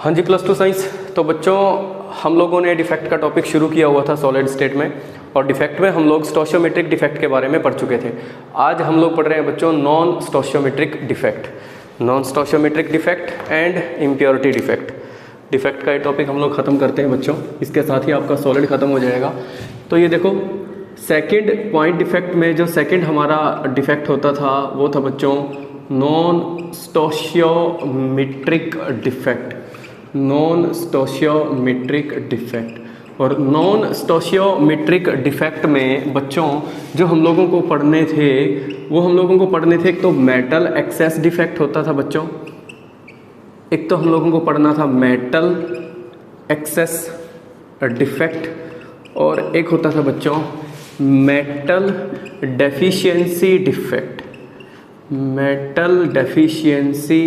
हाँ जी, plus two science. तो बच्चों हम लोगों ने डिफेक्ट का टॉपिक शुरू किया हुआ था सॉलिड स्टेट में, और डिफेक्ट में हम लोग स्टोशियोमेट्रिक डिफेक्ट के बारे में पढ़ चुके थे। आज हम लोग पढ़ रहे हैं बच्चों non stoichiometric defect, non stoichiometric defect and impurity defect. Defect का ये टॉपिक हम लोग ख़त्म करते हैं बच्चों, इसके साथ ही आपका सॉलिड ख़त्म हो जाएगा। तो ये देखो सेकंड पॉइंट डिफेक्ट में जो सेकंड हमारा डिफेक्ट होता था वो था बच्चों non stoichiometric defect, non stoichiometric defect. और नॉन स्टोशियोमेट्रिक डिफेक्ट में बच्चों जो हम लोगों को पढ़ने थे वो हम लोगों को पढ़ने थे, एक तो मेटल एक्सेस डिफेक्ट होता था बच्चों, एक तो हम लोगों को पढ़ना था मेटल एक्सेस डिफेक्ट, और एक होता था बच्चों metal deficiency defect, metal deficiency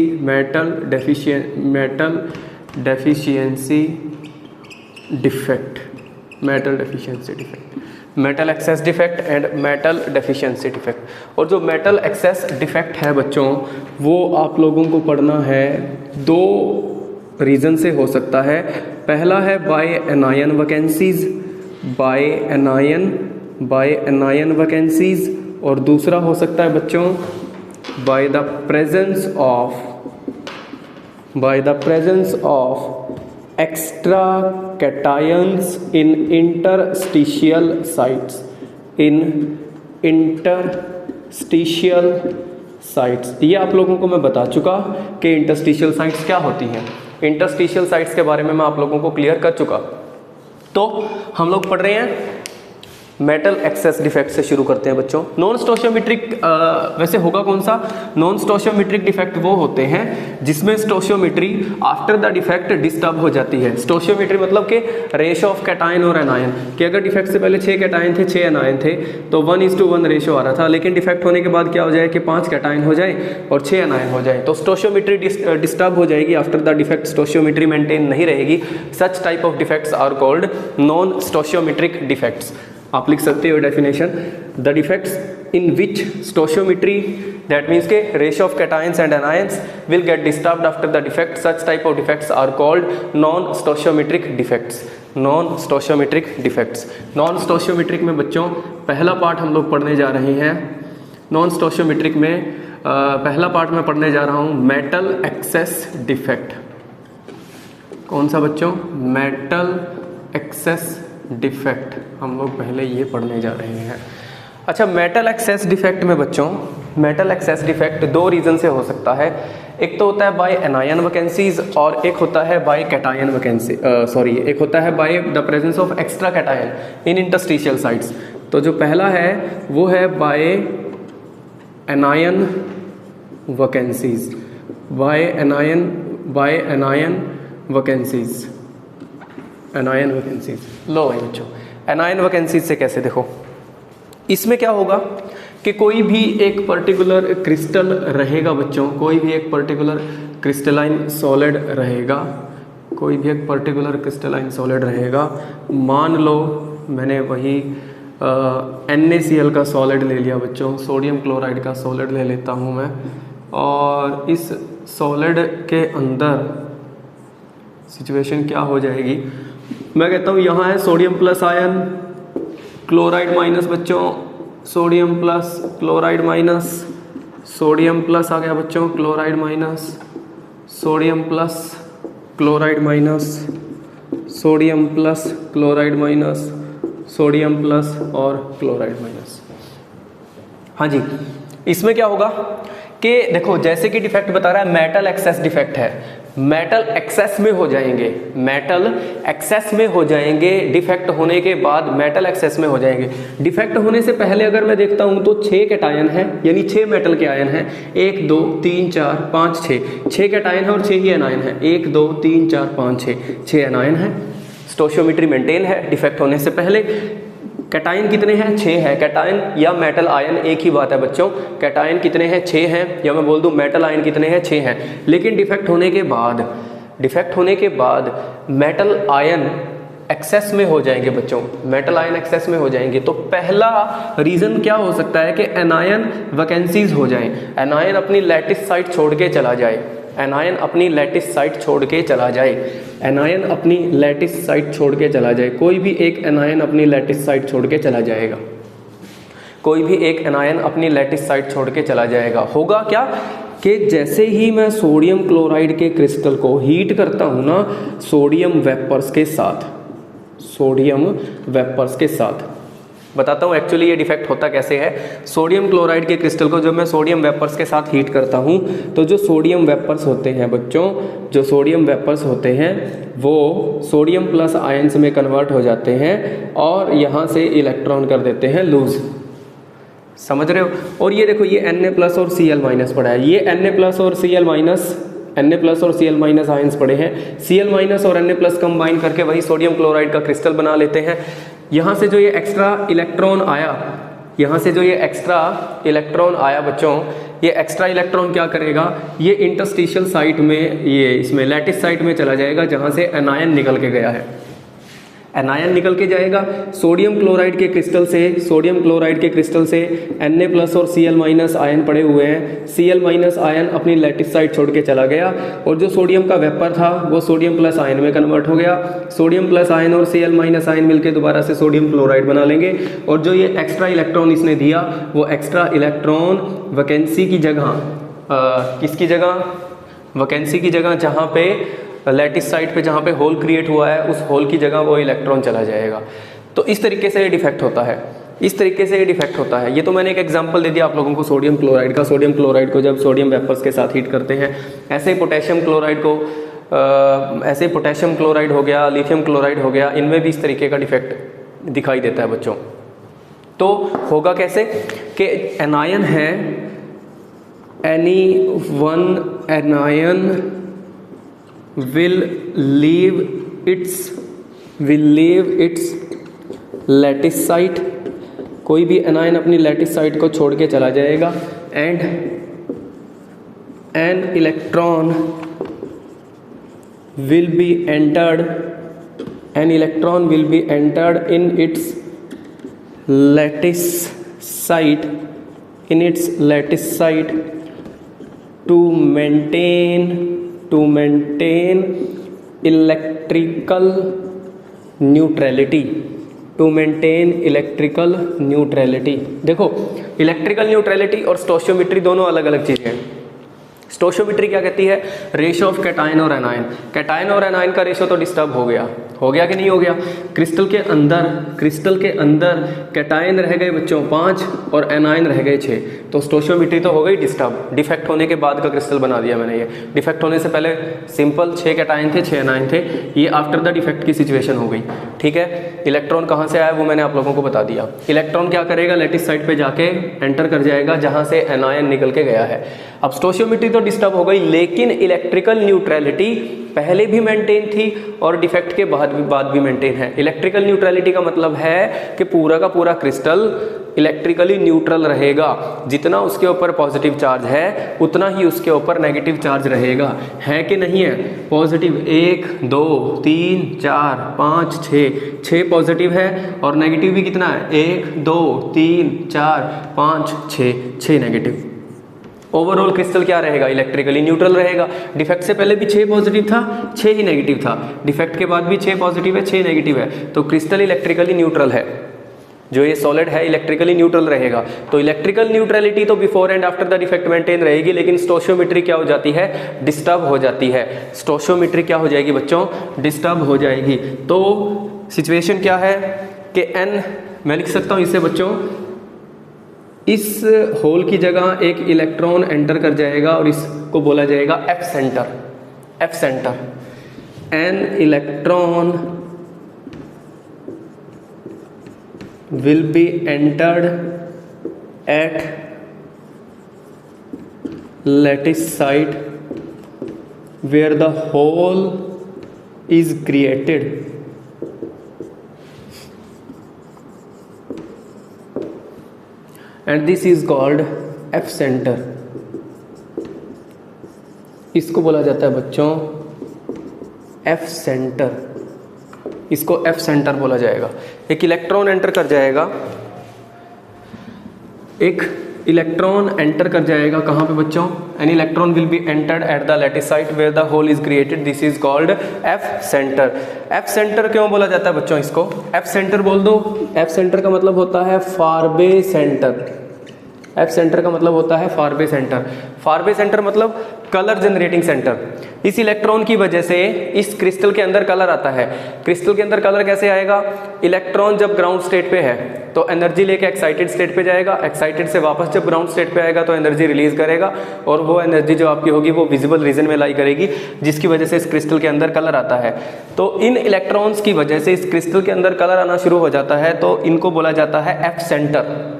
defect, metal deficiency defect, metal access defect and metal deficiency defect. और जो मेटल एक्सेस डिफेक्ट है बच्चों वो आप लोगों को पढ़ना है, दो रीज़न से हो सकता है। पहला है by anion vacancies, by anion vacancies, और दूसरा हो सकता है बच्चों by the presence of extra cations in interstitial sites, ये आप लोगों को मैं बता चुका कि इंटरस्टिशियल साइट्स क्या होती हैं। इंटरस्टिशियल साइट्स के बारे में मैं आप लोगों को क्लियर कर चुका। तो हम लोग पढ़ रहे हैं मेटल एक्सेस डिफेक्ट से शुरू करते हैं बच्चों। नॉन स्टोशियोमेट्रिक वैसे होगा कौन सा? नॉन स्टोशियोमेट्रिक डिफेक्ट वो होते हैं जिसमें stoichiometry after the defect disturb हो जाती है। स्टोशियोमेट्री मतलब कि रेशो ऑफ कैटायन और एनायन, कि अगर डिफेक्ट से पहले 6 कैटायन थे 6 एनायन थे तो 1:1 रेशो आ रहा था, लेकिन डिफेक्ट होने के बाद क्या हो जाए कि 5 कैटायन हो जाए और 6 एनायन हो जाए, तो स्टोशियोमेट्री डिस्टर्ब हो जाएगी। After the defect stoichiometry maintain नहीं रहेगी। Such type of defects are called non stoichiometric defects. आप लिख सकते हो definition, the defects in which stoichiometry, that means के ratio of cations and anions will get disturbed after the defect, such type of defects are called non stoichiometric defects. Non stoichiometric defects, non stoichiometric में बच्चों पहला part हम लोग पढ़ने जा रहे हैं। नॉन स्टोशियोमेट्रिक में पहला पार्ट मैं पढ़ने जा रहा हूँ मेटल एक्सेस डिफेक्ट। कौन सा बच्चों? मेटल एक्सेस डिफेक्ट हम लोग पहले ये पढ़ने जा रहे हैं। अच्छा, मेटल एक्सेस डिफेक्ट में बच्चों मेटल एक्सेस डिफेक्ट दो रीज़न से हो सकता है। एक तो होता है बाय एनायन वैकेंसीज और एक होता है बाय कैटायन वैकेंसी, एक होता है by the presence of extra cation in interstitial sites. तो जो पहला है वो है by anion vacancies, by anion vacancies, anion vacancies. लो भाई बच्चों, एनायन वैकेंसीज से कैसे? देखो इसमें क्या होगा कि कोई भी एक पर्टिकुलर क्रिस्टल रहेगा बच्चों, कोई भी एक पर्टिकुलर क्रिस्टलाइन सॉलिड रहेगा, कोई भी एक पर्टिकुलर क्रिस्टलाइन सॉलिड रहेगा। मान लो मैंने वही NaCl का सॉलिड ले लिया बच्चों, सोडियम क्लोराइड का सॉलिड ले लेता हूँ मैं, और इस सॉलिड के अंदर सिचुएशन क्या हो जाएगी? मैं कहता हूँ यहाँ है sodium plus ion, chloride minus बच्चों, sodium plus chloride minus, sodium plus आ गया बच्चों, chloride minus, sodium plus chloride minus, sodium plus chloride minus, sodium plus और क्लोराइड माइनस। हाँ जी, इसमें क्या होगा कि देखो जैसे कि डिफेक्ट बता रहा है मेटल एक्सेस डिफेक्ट है, मेटल एक्सेस में हो जाएंगे, मेटल एक्सेस में हो जाएंगे, डिफेक्ट होने के बाद मेटल एक्सेस में हो जाएंगे। डिफेक्ट होने से पहले अगर मैं देखता हूं तो 6 कैटायन है, यानी 6 मेटल के आयन हैं, 1 2 3 4 5 6 कैटायन है और 6 ही एनायन है, 1 2 3 4 5 6 एनायन है। स्टोशियोमेट्री मेंटेन है डिफेक्ट होने से पहले। कैटायन कितने हैं? 6 है। कैटायन या मेटल आयन एक ही बात है बच्चों। कैटायन कितने हैं? 6 हैं, या मैं बोल दूं मेटल आयन कितने हैं? 6 हैं। लेकिन डिफेक्ट होने के बाद मेटल आयन एक्सेस में हो जाएंगे बच्चों, मेटल आयन एक्सेस में हो जाएंगे। तो पहला रीजन क्या हो सकता है कि एनायन वैकेंसीज हो जाएं, एनायन अपनी लैटिस साइट छोड़ के चला जाए। एनायन अपनी लैटिस साइट छोड़ के चला जाए, एनायन अपनी लैटिस साइट छोड़ के चला जाए, कोई भी एक एनायन अपनी लैटिस साइट छोड़ के चला जाएगा, कोई भी एक एनायन अपनी लैटिस साइट छोड़ के चला जाएगा। होगा क्या कि जैसे ही मैं सोडियम क्लोराइड के क्रिस्टल को हीट करता हूँ ना सोडियम वेपर्स के साथ, सोडियम वेपर्स के साथ, बताता हूँ एक्चुअली ये डिफेक्ट होता कैसे है। सोडियम क्लोराइड के क्रिस्टल को जब मैं सोडियम वेपर्स के साथ हीट करता हूँ तो जो सोडियम वेपर्स होते हैं बच्चों, जो सोडियम वेपर्स होते हैं वो सोडियम प्लस आयंस में कन्वर्ट हो जाते हैं और यहाँ से इलेक्ट्रॉन कर देते हैं लूज, समझ रहे हो। और ये देखो ये Na प्लस और Cl माइनस पड़ा है, ये Na प्लस और Cl माइनस, Na प्लस और Cl माइनस आयंस पड़े हैं, Cl माइनस और Na प्लस कंबाइन करके वही सोडियम क्लोराइड का क्रिस्टल बना लेते हैं। यहाँ से जो ये एक्स्ट्रा इलेक्ट्रॉन आया, यहाँ से जो ये एक्स्ट्रा इलेक्ट्रॉन आया बच्चों, ये एक्स्ट्रा इलेक्ट्रॉन क्या करेगा, ये इंटरस्टिशियल साइट में, ये इसमें लैटिस साइट में चला जाएगा जहाँ से एनायन निकल के गया है, एनायन निकल के जाएगा सोडियम क्लोराइड के क्रिस्टल से, सोडियम क्लोराइड के क्रिस्टल से Na प्लस और Cl माइनस आयन पड़े हुए हैं, Cl माइनस आयन अपनी लैटिस साइट छोड़ के चला गया और जो सोडियम का वेपर था वो सोडियम प्लस आयन में कन्वर्ट हो गया। सोडियम प्लस आयन और Cl माइनस आयन मिलकर दोबारा से सोडियम क्लोराइड बना लेंगे और जो ये एक्स्ट्रा इलेक्ट्रॉन इसने दिया वो एक्स्ट्रा इलेक्ट्रॉन वैकेंसी की जगह, किसकी जगह, वैकेंसी की जगह, जहाँ पे लैटिस साइट पे जहाँ पे होल क्रिएट हुआ है उस होल की जगह वो इलेक्ट्रॉन चला जाएगा। तो इस तरीके से ये डिफेक्ट होता है, इस तरीके से ये डिफेक्ट होता है। ये तो मैंने एक एग्जांपल दे दिया आप लोगों को सोडियम क्लोराइड का, सोडियम क्लोराइड को जब सोडियम वेपर्स के साथ हीट करते हैं, ऐसे ही पोटेशियम क्लोराइड को, ऐसे ही पोटेशियम क्लोराइड हो गया, लिथियम क्लोराइड हो गया, इनमें भी इस तरीके का डिफेक्ट दिखाई देता है बच्चों। तो होगा कैसे कि एनायन है, any one anion will leave its lattice site, कोई भी एनायन अपनी लैटिस साइट को छोड़ के चला जाएगा and an electron will be entered, an electron will be entered in its lattice site, in its lattice site to maintain electrical neutrality, to maintain electrical neutrality. देखो electrical neutrality और stoichiometry दोनों अलग अलग चीज़ें हैं। स्टोशियोमेट्री क्या कहती है, रेशो ऑफ कैटायन और एनायन, कैटायन और एनायन का रेशो तो डिस्टर्ब हो गया कि नहीं हो गया। क्रिस्टल के अंदर कैटायन रह गए बच्चों 5 और एनायन रह गए 6, तो स्टोशियोमेट्री तो हो गई डिस्टर्ब। डिफेक्ट होने के बाद का क्रिस्टल बना दिया मैंने, ये डिफेक्ट होने से पहले सिंपल 6 कैटायन थे 6 एनायन थे, ये आफ्टर द डिफेक्ट की सिचुएशन हो गई, ठीक है। इलेक्ट्रॉन कहाँ से आया वो मैंने आप लोगों को बता दिया। इलेक्ट्रॉन क्या करेगा, लैटिस साइट पे जाके एंटर कर जाएगा जहाँ से एनायन निकल के गया है। अब स्टोशियोमेट्री तो डिस्टर्ब हो गई, लेकिन इलेक्ट्रिकल न्यूट्रलिटी पहले भी मेंटेन थी और डिफेक्ट के बाद भी मेंटेन है। इलेक्ट्रिकल न्यूट्रलिटी का मतलब है कि पूरा का पूरा क्रिस्टल इलेक्ट्रिकली न्यूट्रल रहेगा, जितना उसके ऊपर पॉजिटिव चार्ज है उतना ही उसके ऊपर नेगेटिव चार्ज रहेगा, है कि नहीं है। पॉजिटिव 1 2 3 4 5 6 पॉजिटिव है और नेगेटिव भी कितना है 1 2 3 4 5 6 नेगेटिव। ओवरऑल क्रिस्टल क्या रहेगा, इलेक्ट्रिकली न्यूट्रल रहेगा। डिफेक्ट से पहले भी 6 पॉजिटिव था 6 ही नेगेटिव था, डिफेक्ट के बाद भी 6 पॉजिटिव है 6 नेगेटिव है, तो क्रिस्टल इलेक्ट्रिकली न्यूट्रल है। जो ये सॉलिड है इलेक्ट्रिकली न्यूट्रल रहेगा। तो इलेक्ट्रिकल न्यूट्रलिटी तो before and after the defect maintain रहेगी, लेकिन स्टोशियोमेट्री क्या हो जाती है, डिस्टर्ब हो जाती है। स्टोशियोमेट्री क्या हो जाएगी बच्चों, डिस्टर्ब हो जाएगी। तो सिचुएशन क्या है कि n, मैं लिख सकता हूँ इससे बच्चों, इस होल की जगह एक इलेक्ट्रॉन एंटर कर जाएगा और इसको बोला जाएगा F centre. An electron will be entered at lattice site where the hole is created, and this is called F center। इसको बोला जाता है बच्चों F सेंटर, इसको F सेंटर बोला जाएगा। एक इलेक्ट्रॉन एंटर कर जाएगा, एक इलेक्ट्रॉन एंटर कर जाएगा कहाँ पे बच्चों, an electron will be entered at the lattice site where the hole is created, this is called F center. F center क्यों बोला जाता है बच्चों इसको, एफ सेंटर बोल दो। एफ सेंटर का मतलब होता है फारबे सेंटर, एफ सेंटर का मतलब होता है फारबे सेंटर। फारबे सेंटर मतलब कलर जनरेटिंग सेंटर। इस इलेक्ट्रॉन की वजह से इस क्रिस्टल के अंदर कलर आता है। क्रिस्टल के अंदर कलर कैसे आएगा, इलेक्ट्रॉन जब ग्राउंड स्टेट पे है तो एनर्जी लेके एक्साइटेड स्टेट पे जाएगा, एक्साइटेड से वापस जब ग्राउंड स्टेट पे आएगा तो एनर्जी रिलीज करेगा, और वो एनर्जी जो आपकी होगी वो विजिबल रीजन में लाई करेगी, जिसकी वजह से इस क्रिस्टल के अंदर कलर आता है। तो इन इलेक्ट्रॉन्स की वजह से इस क्रिस्टल के अंदर कलर आना शुरू हो जाता है, तो इनको बोला जाता है एफ सेंटर।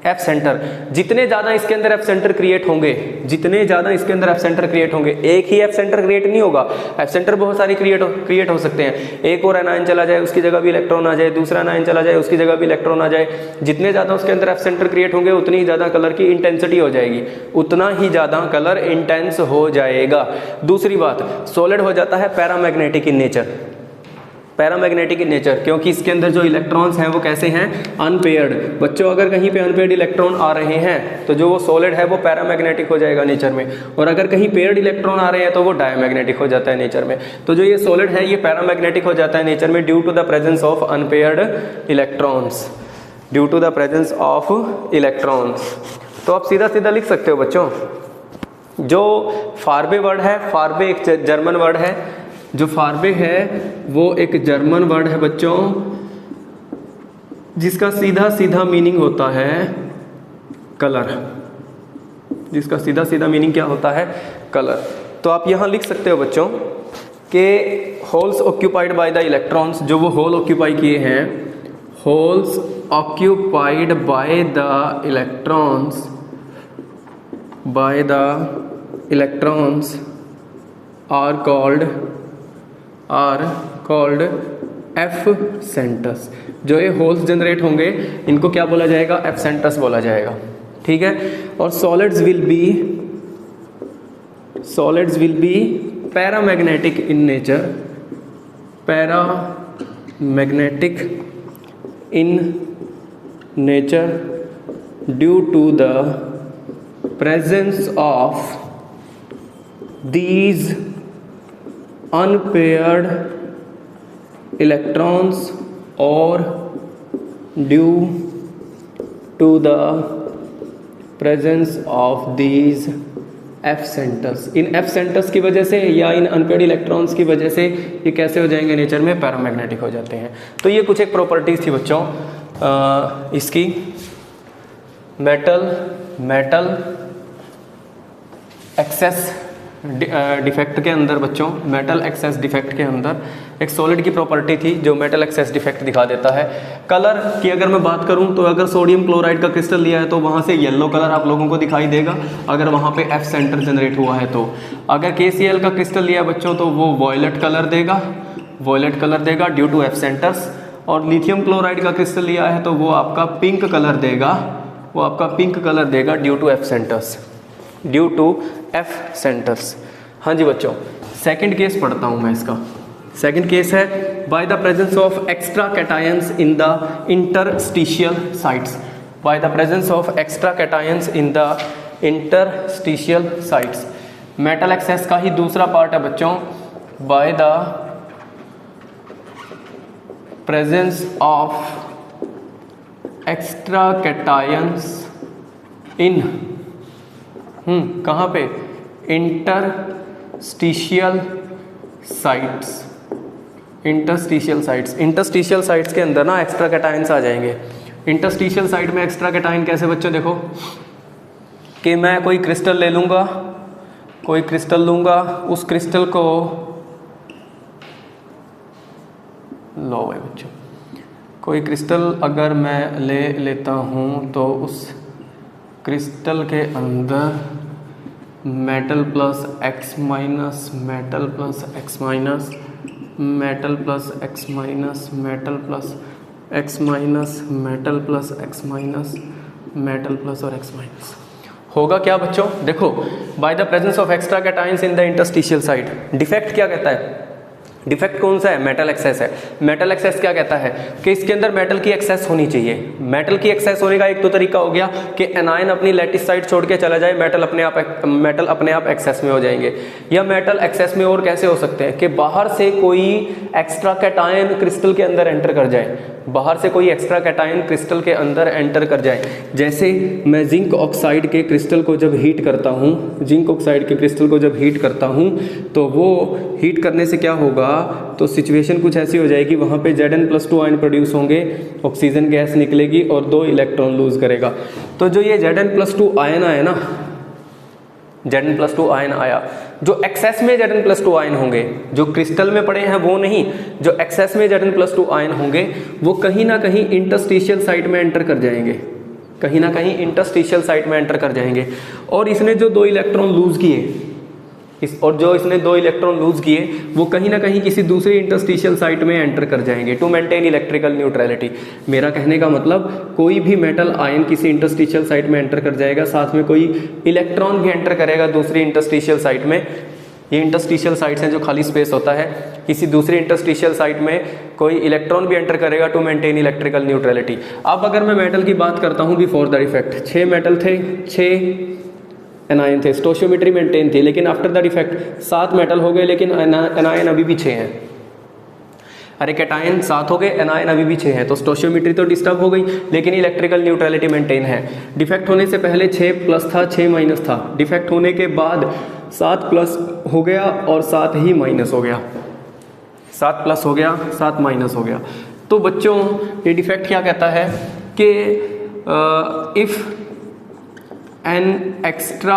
एफ सेंटर, जितने ज्यादा इसके अंदर एफ सेंटर क्रिएट होंगे, जितने ज्यादा इसके अंदर एफ सेंटर क्रिएट होंगे, एक ही एफ सेंटर क्रिएट नहीं होगा, एफ सेंटर बहुत सारी क्रिएट हो सकते हैं। एक और एनायन चला जाए उसकी जगह भी इलेक्ट्रॉन आ जाए, दूसरा एनायन चला जाए उसकी जगह भी इलेक्ट्रॉन आ जाए, जितने ज्यादा उसके अंदर एफ सेंटर क्रिएट होंगे उतनी ही ज्यादा कलर की इंटेंसिटी हो जाएगी, उतना ही ज्यादा कलर इंटेंस हो जाएगा। दूसरी बात, सॉलिड हो जाता है paramagnetic in nature. Paramagnetic in nature क्योंकि इसके अंदर जो इलेक्ट्रॉन्स हैं वो कैसे हैं, अनपेयर्ड। बच्चों अगर कहीं पे अनपेयर्ड इलेक्ट्रॉन आ रहे हैं तो जो वो सॉलिड है वो पैरामैग्नेटिक हो जाएगा नेचर में, और अगर कहीं पेयर्ड इलेक्ट्रॉन आ रहे हैं तो वो डायमैग्नेटिक हो जाता है नेचर में। तो जो ये सॉलिड है ये पैरामैग्नेटिक हो जाता है नेचर में due to the presence of unpaired electrons, due to the presence of electrons. तो आप सीधा सीधा लिख सकते हो बच्चों, जो फारबे वर्ड है, फारबे एक जर्मन वर्ड है, जो फारबे है वो एक जर्मन वर्ड है बच्चों, जिसका सीधा सीधा मीनिंग होता है कलर, जिसका सीधा सीधा मीनिंग क्या होता है, कलर। तो आप यहां लिख सकते हो बच्चों कि holes occupied by the electrons, जो वो होल ऑक्यूपाई किए हैं, holes occupied by the electrons, by the electrons are called F centers. जो ये होल्स जनरेट होंगे इनको क्या बोला जाएगा, एफ सेंटर्स बोला जाएगा, ठीक है। और solids will be paramagnetic in nature, paramagnetic in nature due to the presence of these unpaired electrons or due to the presence of these F centers। In F centers की वजह से या इन unpaired electrons की वजह से ये कैसे हो जाएंगे नेचर में, पैरामैग्नेटिक हो जाते हैं। तो ये कुछ एक प्रॉपर्टीज थी बच्चों इसकी। मेटल एक्सेस डिफेक्ट के अंदर बच्चों, मेटल एक्सेस डिफेक्ट के अंदर एक सॉलिड की प्रॉपर्टी थी जो मेटल एक्सेस डिफेक्ट दिखा देता है। कलर की अगर मैं बात करूं तो अगर सोडियम क्लोराइड का क्रिस्टल लिया है तो वहां से येलो कलर आप लोगों को दिखाई देगा अगर वहां पे एफ सेंटर जनरेट हुआ है। तो अगर KCl का क्रिस्टल लिया बच्चों तो वो वॉयलेट कलर देगा ड्यू टू एफ सेंटर्स। और लिथियम क्लोराइड का क्रिस्टल लिया है तो वो आपका पिंक कलर देगा, ड्यू टू एफ सेंटर्स। हाँ जी बच्चों, सेकंड केस पढ़ता हूं मैं इसका। सेकंड केस है by the presence of extra cations in the interstitial sites. Bye the presence of extra cations in the interstitial sites. Metal access का ही दूसरा पार्ट है बच्चों, by the presence of extra cations इन कहाँ पे, interstitial sites के अंदर ना extra cations आ जाएंगे। इंटरस्टिशियल साइट में एक्स्ट्रा कैटायन कैसे बच्चों, देखो कि मैं कोई क्रिस्टल लूँगा, उस क्रिस्टल को लो भाई बच्चों, कोई क्रिस्टल अगर मैं लेता हूँ तो उस क्रिस्टल के अंदर metal plus X minus, metal plus X minus, metal plus X minus, metal plus X minus, metal plus X minus, metal plus और एक्स माइनस होगा क्या बच्चों, देखो bye the presence of extra cations in the interstitial site. Defect क्या कहता है, defect कौन सा है? मेटल एक्सेस है। मेटल एक्सेस क्या कहता है कि इसके अंदर मेटल की एक्सेस होनी चाहिए। मेटल की एक्सेस होने का एक तो तरीका हो गया कि एनायन अपनी लैटिस साइड छोड़ के चला जाए, मेटल अपने आप एक्सेस में हो जाएंगे। या मेटल एक्सेस में और कैसे हो सकते हैं कि बाहर से कोई एक्स्ट्रा कैटायन क्रिस्टल के अंदर एंटर कर जाए, बाहर से कोई एक्स्ट्रा कैटायन क्रिस्टल के अंदर एंटर कर जाए। जैसे मैं जिंक ऑक्साइड के क्रिस्टल को जब हीट करता हूँ, जिंक ऑक्साइड के क्रिस्टल को जब हीट करता हूँ तो वो हीट करने से क्या होगा, तो सिचुएशन कुछ ऐसी हो जाएगी, वहाँ पे Zn+2 आयन प्रोड्यूस होंगे, ऑक्सीजन गैस निकलेगी और 2 इलेक्ट्रॉन लूज करेगा। तो जो ये Zn+2 आयन आया ना, Zn+2 आयन आया, जो एक्सेस में Zn+2 आयन होंगे, जो क्रिस्टल में पड़े हैं वो नहीं, जो एक्सेस में Zn+2 आयन होंगे वो कहीं ना कहीं इंटरस्टिशियल साइट में एंटर कर जाएंगे, कहीं ना कहीं इंटरस्टिशियल साइट में एंटर कर जाएंगे। और इसने जो 2 इलेक्ट्रॉन लूज किए, इसने 2 इलेक्ट्रॉन लूज किए वो कहीं ना कहीं किसी दूसरी इंटरस्टिशियल साइट में एंटर कर जाएंगे टू मेंटेन इलेक्ट्रिकल न्यूट्रलिटी। मेरा कहने का मतलब कोई भी मेटल आयन किसी इंटरस्टिशियल साइट में एंटर कर जाएगा, साथ में कोई इलेक्ट्रॉन भी एंटर करेगा दूसरी इंटरस्टिशियल साइट में। ये इंटरस्टिशियल साइट्स हैं जो खाली स्पेस होता है, किसी दूसरी इंटरस्टिशियल साइट में कोई इलेक्ट्रॉन भी एंटर करेगा टू मेंटेन इलेक्ट्रिकल न्यूट्रलिटी। अब अगर मैं मेटल की बात करता हूँ बिफोर द डिफेक्ट, 6 मेटल थे, 6 एनायन थे, स्टोशियोमेट्री मेंटेन थी, लेकिन आफ्टर द डिफेक्ट 7 मेटल हो गए, लेकिन एनायन अभी भी 6 हैं। अरे कैटायन 7 हो गए, एनायन अभी भी 6 हैं, तो स्टोशियोमेट्री तो डिस्टर्ब हो गई लेकिन इलेक्ट्रिकल न्यूट्रलिटी मेंटेन है। डिफेक्ट होने से पहले 6 प्लस था, 6 माइनस था, डिफेक्ट होने के बाद 7 प्लस हो गया और 7 ही माइनस हो गया, 7 प्लस हो गया, 7 माइनस हो गया। तो बच्चों ये डिफेक्ट क्या कहता है कि if an extra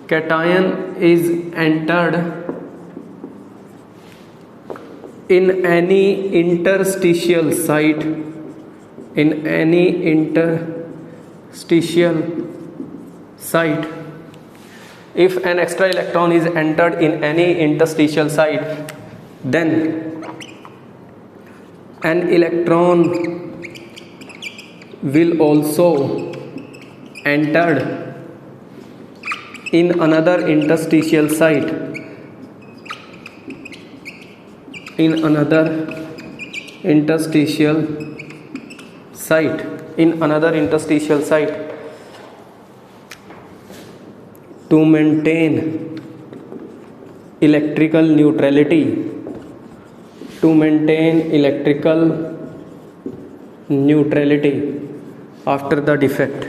cation is entered in any interstitial site, in any interstitial site, if an extra electron is entered in any interstitial site, then an electron will also entered in another interstitial site, in another interstitial site, in another interstitial site to maintain electrical neutrality, to maintain electrical neutrality after the defect,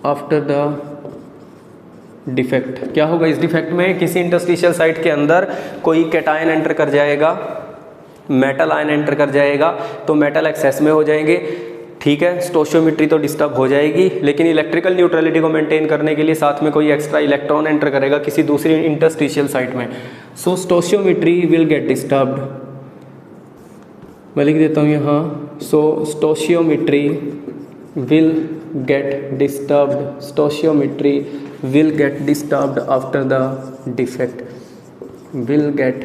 after the defect. क्या होगा इस defect में, किसी interstitial site के अंदर कोई cation enter कर जाएगा, मेटल आयन एंटर कर जाएगा, तो मेटल एक्सेस में हो जाएंगे, ठीक है, स्टोशियोमेट्री तो डिस्टर्ब हो जाएगी, लेकिन इलेक्ट्रिकल न्यूट्रलिटी को मेंटेन करने के लिए साथ में कोई एक्स्ट्रा इलेक्ट्रॉन एंटर करेगा किसी दूसरी इंटरस्टिशियल साइट में, सो स्टोशियोमेट्री विल गेट डिस्टर्ब्ड। मैं लिख देता हूँ यहाँ, सो stoichiometry will get disturbed, stoichiometry will get disturbed after the defect, will get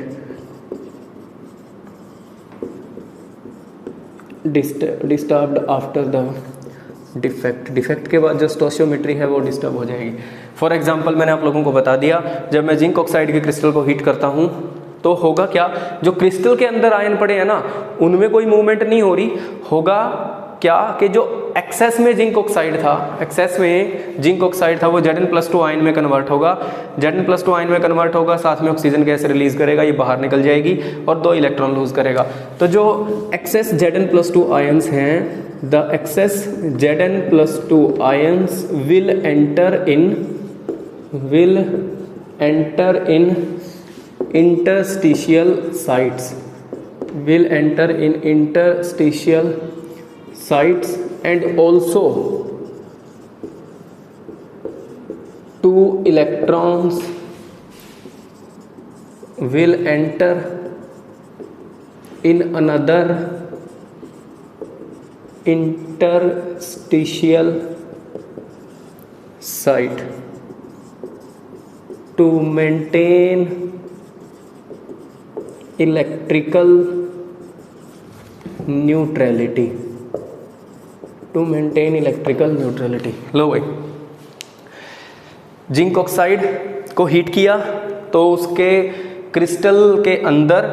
disturbed after the defect। Defect के बाद जो स्टोशियोमेट्री है वो डिस्टर्ब हो जाएगी। फॉर एग्जांपल मैंने आप लोगों को बता दिया, जब मैं जिंक ऑक्साइड के क्रिस्टल को हीट करता हूँ तो होगा क्या, जो क्रिस्टल के अंदर आयन पड़े हैं ना उनमें कोई मूवमेंट नहीं हो रही, होगा क्या कि जो एक्सेस में जिंक ऑक्साइड था, एक्सेस में जिंक ऑक्साइड था वो Zn+2 आयन में कन्वर्ट होगा, Zn+2 आयन में कन्वर्ट होगा, साथ में ऑक्सीजन गैस रिलीज करेगा, ये बाहर निकल जाएगी और 2 इलेक्ट्रॉन लूज करेगा। तो जो एक्सेस Zn+2 आयंस हैं, the excess Zn+2 ions will enter in interstitial sites, will enter in interstitial sites, and also 2 electrons will enter in another interstitial site to maintain electrical neutrality, to maintain electrical neutrality. लो भाई, zinc oxide को heat किया, तो उसके crystal के अंदर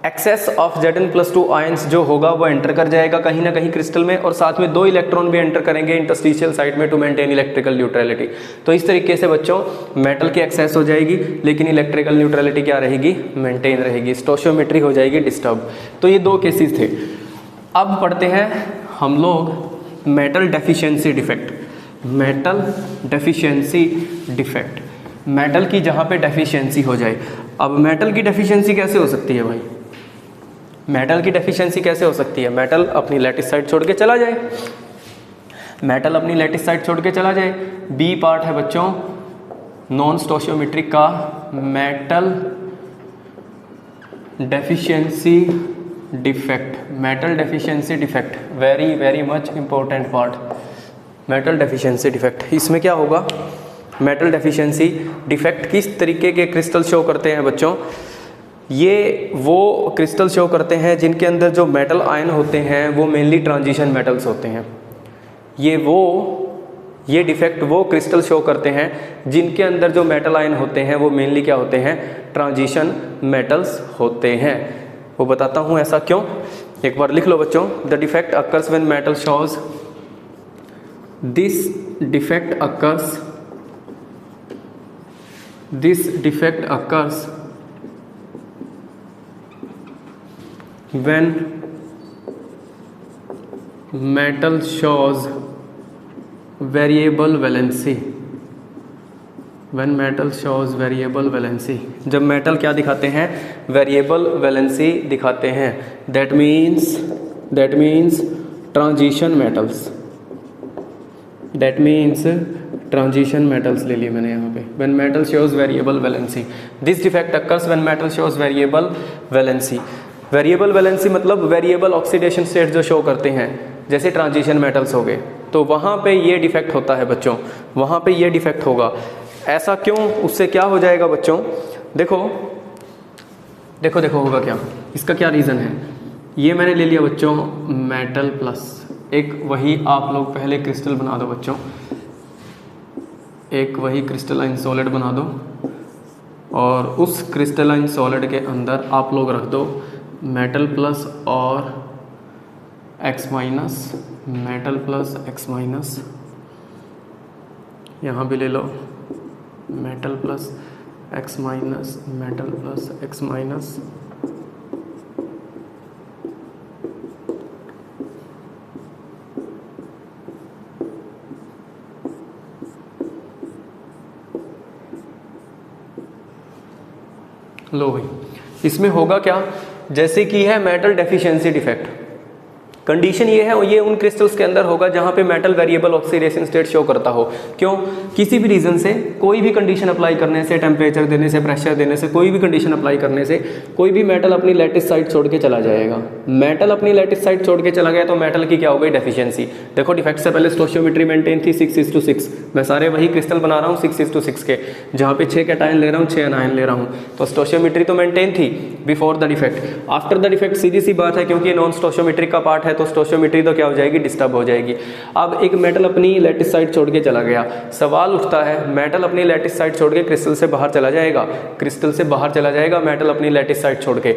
access of Zn+2 ions जो होगा वो एंटर कर जाएगा कहीं ना कहीं क्रिस्टल में, और साथ में 2 इलेक्ट्रॉन भी एंटर करेंगे इंटरस्टिशियल साइड में टू मेंटेन इलेक्ट्रिकल न्यूट्रलिटी। तो इस तरीके से बच्चों मेटल की एक्सेस हो जाएगी लेकिन इलेक्ट्रिकल न्यूट्रलिटी क्या रहेगी, मेंटेन रहेगी, स्टोशियोमेट्री हो जाएगी डिस्टर्ब। तो ये 2 केसेस थे। अब पढ़ते हैं हम लोग metal deficiency defect. Metal deficiency defect, metal की जहाँ पे डेफिशिएंसी हो जाए। अब मेटल की डेफिशिएंसी कैसे हो सकती है भाई, मेटल की डेफिशिएंसी कैसे हो सकती है, मेटल अपनी लैटिस साइड छोड़ के चला जाए, मेटल अपनी लैटिस साइड छोड़ के चला जाए। बी पार्ट है बच्चों नॉन स्टोशियोमेट्रिक का, metal deficiency defect, metal deficiency defect, very very much important part, metal deficiency defect. इसमें क्या होगा, मेटल डेफिशिएंसी डिफेक्ट किस तरीके के क्रिस्टल शो करते हैं बच्चों, ये वो क्रिस्टल शो करते हैं जिनके अंदर जो मेटल आयन होते हैं वो मेनली ट्रांजिशन मेटल्स होते हैं। ये डिफेक्ट वो क्रिस्टल शो करते हैं जिनके अंदर जो मेटल आयन होते हैं वो मेनली क्या होते हैं, ट्रांजिशन मेटल्स होते हैं। वो बताता हूँ ऐसा क्यों, एक बार लिख लो बच्चों। The defect occurs when metal shows, this defect occurs when metal shows variable valency, when metal shows variable valency, जब मेटल क्या दिखाते हैं, वेरिएबल वैलेंसी दिखाते हैं, that means transition metals, that means transition metals ले लिए मैंने यहाँ पे। when metal shows variable valency, this defect occurs when metal shows variable valency। Variable valency मतलब वेरिएबल ऑक्सीडेशन स्टेट जो शो करते हैं, जैसे ट्रांजिशन मेटल्स हो गए, तो वहाँ पे ये डिफेक्ट होता है बच्चों, वहाँ पे ये डिफेक्ट होगा। ऐसा क्यों, उससे क्या हो जाएगा बच्चों, देखो होगा क्या, इसका क्या रीज़न है। ये मैंने ले लिया बच्चों मेटल प्लस, एक वही आप लोग पहले क्रिस्टल बना दो बच्चों, एक वही क्रिस्टलाइन सॉलिड बना दो, और उस क्रिस्टलाइन सॉलिड के अंदर आप लोग रख दो मेटल प्लस और X minus, metal plus X minus, यहाँ भी ले लो metal plus X minus, metal plus X minus, लो भाई। इसमें होगा क्या, जैसे कि है मेटल डेफिशिएंसी डिफेक्ट, कंडीशन ये है, ये उन क्रिस्टल्स के अंदर होगा जहाँ पे metal variable oxidation state show करता हो। क्यों, किसी भी रीज़न से, कोई भी कंडीशन अप्लाई करने से, टेम्परेचर देने से, प्रेशर देने से, कोई भी कंडीशन अप्लाई करने से कोई भी मेटल अपनी लैटिस साइड छोड़ के चला जाएगा। मेटल अपनी लैटिस साइड छोड़ के चला गया तो मेटल की क्या हो गई, डेफिशिएंसी। देखो डिफेक्ट से पहले स्टोशियोमेट्री मेंटेन थी 6:6, मैं सारे वही क्रिस्टल बना रहा हूँ 6:6 के, जहाँ पे 6 कैटायन ले रहा हूँ, 6 एनायन ले रहा हूँ, तो स्टोशियोमेट्री तो मेंटेन थी before the defect. After the defect सीधी सी बात है, क्योंकि नॉन स्टोशियोमेट्रिक का पार्ट है तो स्टोशियोमेट्री क्या हो जाएगी, डिस्टर्ब हो जाएगी। अब एक मेटल अपनी लैटिस साइड छोड़ के चला गया, सवाल उठता है मेटल अपनी लैटिस साइड छोड़ के क्रिस्टल से बाहर चला जाएगा, क्रिस्टल से बाहर चला जाएगा मेटल अपनी लैटिस साइड छोड़ के।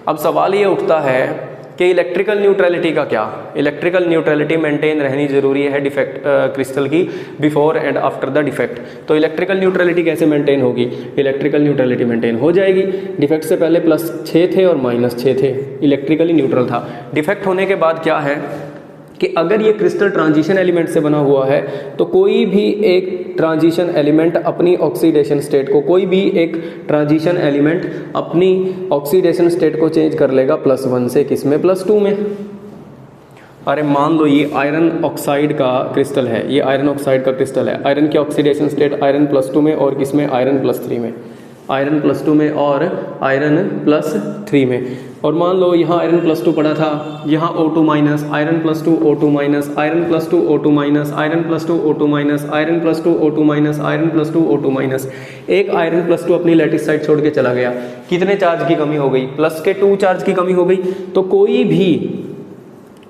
अब सवाल ये उठता है कि इलेक्ट्रिकल न्यूट्रलिटी का क्या, इलेक्ट्रिकल न्यूट्रलिटी मेंटेन रहनी जरूरी है डिफेक्ट क्रिस्टल की before and after the defect. तो इलेक्ट्रिकल न्यूट्रलिटी कैसे मेंटेन होगी, इलेक्ट्रिकल न्यूट्रलिटी मेंटेन हो जाएगी। डिफेक्ट से पहले +6 थे और -6 थे, इलेक्ट्रिकली न्यूट्रल था। डिफेक्ट होने के बाद क्या है कि अगर ये क्रिस्टल ट्रांजिशन एलिमेंट से बना हुआ है तो कोई भी एक ट्रांजिशन एलिमेंट अपनी ऑक्सीडेशन स्टेट को, कोई भी एक ट्रांजिशन एलिमेंट अपनी ऑक्सीडेशन स्टेट को चेंज कर लेगा +1 से किसमें, +2 में। अरे मान लो ये आयरन ऑक्साइड का क्रिस्टल है, ये आयरन ऑक्साइड का क्रिस्टल है, आयरन की ऑक्सीडेशन स्टेट आयरन +2 में और किसमें, आयरन +3 में, आयरन +2 में और आयरन +3 में। और मान लो यहाँ आयरन +2 पड़ा था, यहाँ O2 minus, iron +2 O2 minus, iron +2 O2 minus, iron +2 O2 minus, iron +2 O2 minus, iron +2 O2 minus. एक आयरन +2 अपनी लैटिस साइड छोड़ के चला गया, कितने चार्ज की कमी हो गई, +2 चार्ज की कमी हो गई। तो कोई भी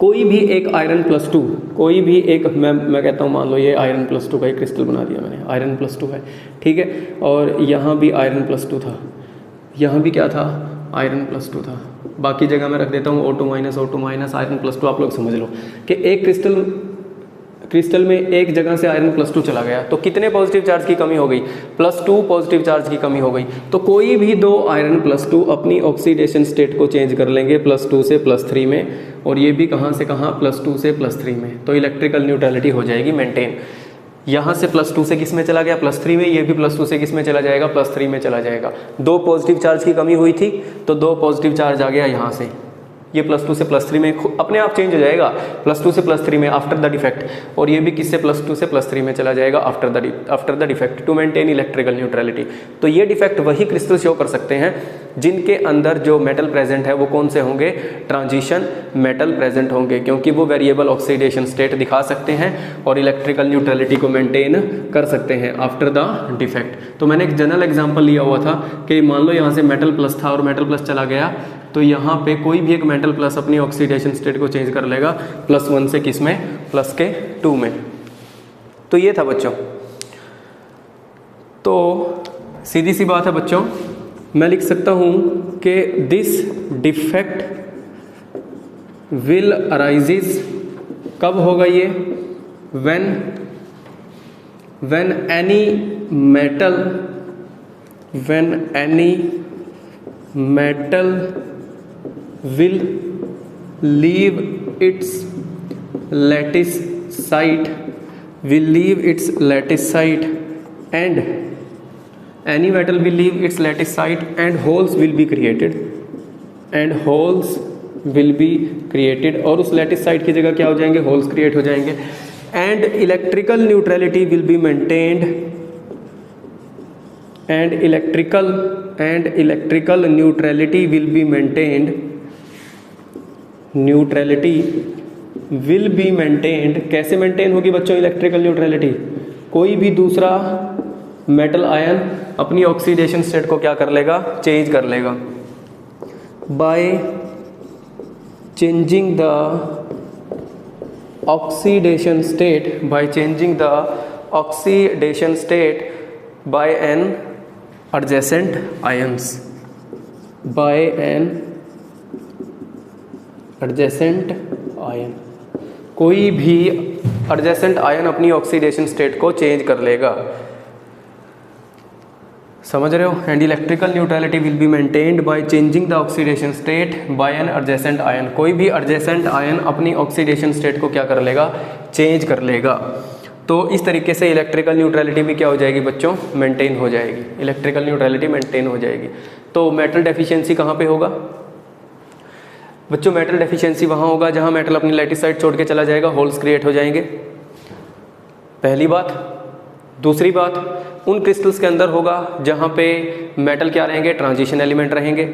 कोई भी एक आयरन प्लस 2, कोई भी एक मैं कहता हूँ, मान लो ये आयरन प्लस 2 का एक क्रिस्टल बना दिया मैंने, आयरन प्लस 2 है, ठीक है, और यहाँ भी आयरन प्लस 2 था, यहाँ भी क्या था, आयरन प्लस 2 था, बाकी जगह मैं रख देता हूँ O2 माइनस आयरन प्लस 2। आप लोग समझ लो कि एक क्रिस्टल में एक जगह से आयरन प्लस 2 चला गया तो कितने पॉजिटिव चार्ज की कमी हो गई, प्लस 2 पॉजिटिव चार्ज की कमी हो गई। तो कोई भी दो आयरन प्लस 2 अपनी ऑक्सीडेशन स्टेट को चेंज कर लेंगे प्लस 2 से प्लस 3 में, और ये भी कहाँ से कहाँ, प्लस 2 से प्लस 3 में, तो इलेक्ट्रिकल न्यूट्रलिटी हो जाएगी मेंटेन। यहाँ से प्लस 2 से किस में चला गया, प्लस 3 में, ये भी प्लस 2 से किस में चला जाएगा, प्लस 3 में चला जाएगा। दो पॉजिटिव चार्ज की कमी हुई थी तो दो पॉजिटिव चार्ज आ गया यहाँ से, ये प्लस 2 से प्लस 3 में अपने आप चेंज हो जाएगा, प्लस 2 से प्लस 3 में आफ्टर द डिफेक्ट, और ये भी किससे, प्लस 2 से प्लस 3 में चला जाएगा after the defect to maintain electrical neutrality. तो ये डिफेक्ट वही क्रिस्टल शो कर सकते हैं जिनके अंदर जो मेटल प्रेजेंट है वो कौन से होंगे, ट्रांजिशन मेटल प्रेजेंट होंगे, क्योंकि वो वेरिएबल ऑक्सीडेशन स्टेट दिखा सकते हैं और इलेक्ट्रिकल न्यूट्रलिटी को मेंटेन कर सकते हैं आफ्टर द डिफेक्ट। तो मैंने एक जनरल एग्जांपल लिया हुआ था कि मान लो यहाँ से मेटल प्लस था और मेटल प्लस चला गया, तो यहाँ पे कोई भी एक मेटल प्लस अपनी ऑक्सीडेशन स्टेट को चेंज कर लेगा प्लस 1 से किस में, प्लस के 2 में। तो ये था बच्चों। तो सीधी सी बात है बच्चों, मैं लिख सकता हूँ कि दिस डिफेक्ट विल अराइजेस, कब होगा ये, when any metal will leave its lattice site, and any metal will leave its lattice site and holes will be created, और उस lattice site की जगह क्या हो जाएंगे, holes create हो जाएंगे, and electrical neutrality will be maintained, and electrical neutrality will be maintained, कैसे मेंटेन होगी बच्चों इलेक्ट्रिकल न्यूट्रलिटी, कोई भी दूसरा मेटल आयन अपनी ऑक्सीडेशन स्टेट को क्या कर लेगा, चेंज कर लेगा, by changing the oxidation state by an adjacent ions, कोई भी एडजेसेंट आयन अपनी ऑक्सीडेशन स्टेट को चेंज कर लेगा, समझ रहे हो। And electrical neutrality will be maintained by changing the oxidation state by an adjacent ion, कोई भी एडजेसेंट आयन अपनी ऑक्सीडेशन स्टेट को क्या कर लेगा, चेंज कर लेगा। तो इस तरीके से इलेक्ट्रिकल न्यूट्रलिटी भी क्या हो जाएगी बच्चों, मेंटेन हो जाएगी, इलेक्ट्रिकल न्यूट्रलिटी मेंटेन हो जाएगी। तो मेटल डेफिशिएंसी कहाँ पे होगा बच्चों, मेटल डेफिशिएंसी वहाँ होगा जहाँ मेटल अपनी लैटिस साइड छोड़ के चला जाएगा, होल्स क्रिएट हो जाएंगे, पहली बात। दूसरी बात, उन क्रिस्टल्स के अंदर होगा जहाँ पे मेटल क्या रहेंगे, ट्रांजिशन एलिमेंट रहेंगे।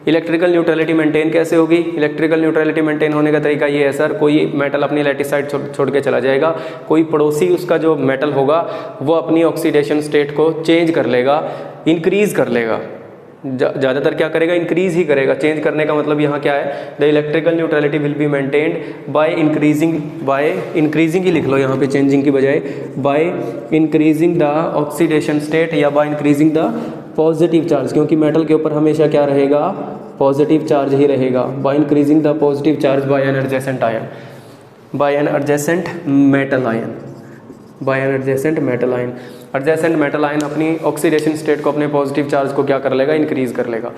इलेक्ट्रिकल न्यूट्रलिटी मेंटेन कैसे होगी, इलेक्ट्रिकल न्यूट्रलिटी मेंटेन होने का तरीका ये है सर, कोई मेटल अपनी लैटिस साइड छोड़ के चला जाएगा, कोई पड़ोसी उसका जो मेटल होगा वो अपनी ऑक्सीडेशन स्टेट को चेंज कर लेगा, इंक्रीज कर लेगा, ज़्यादातर क्या करेगा, इंक्रीज ही करेगा। चेंज करने का मतलब यहाँ क्या है, the electrical neutrality will be maintained by increasing ही लिख लो यहाँ पे चेंजिंग की बजाय, by increasing the oxidation state या by increasing the positive charge, क्योंकि मेटल के ऊपर हमेशा क्या रहेगा, पॉजिटिव चार्ज ही रहेगा, by increasing the positive charge by an adjacent ion, by an adjacent metal ion. Adjacent metal ion अपनी ऑक्सीडेशन स्टेट को, अपने पॉजिटिव चार्ज को क्या कर लेगा, इंक्रीज कर लेगा,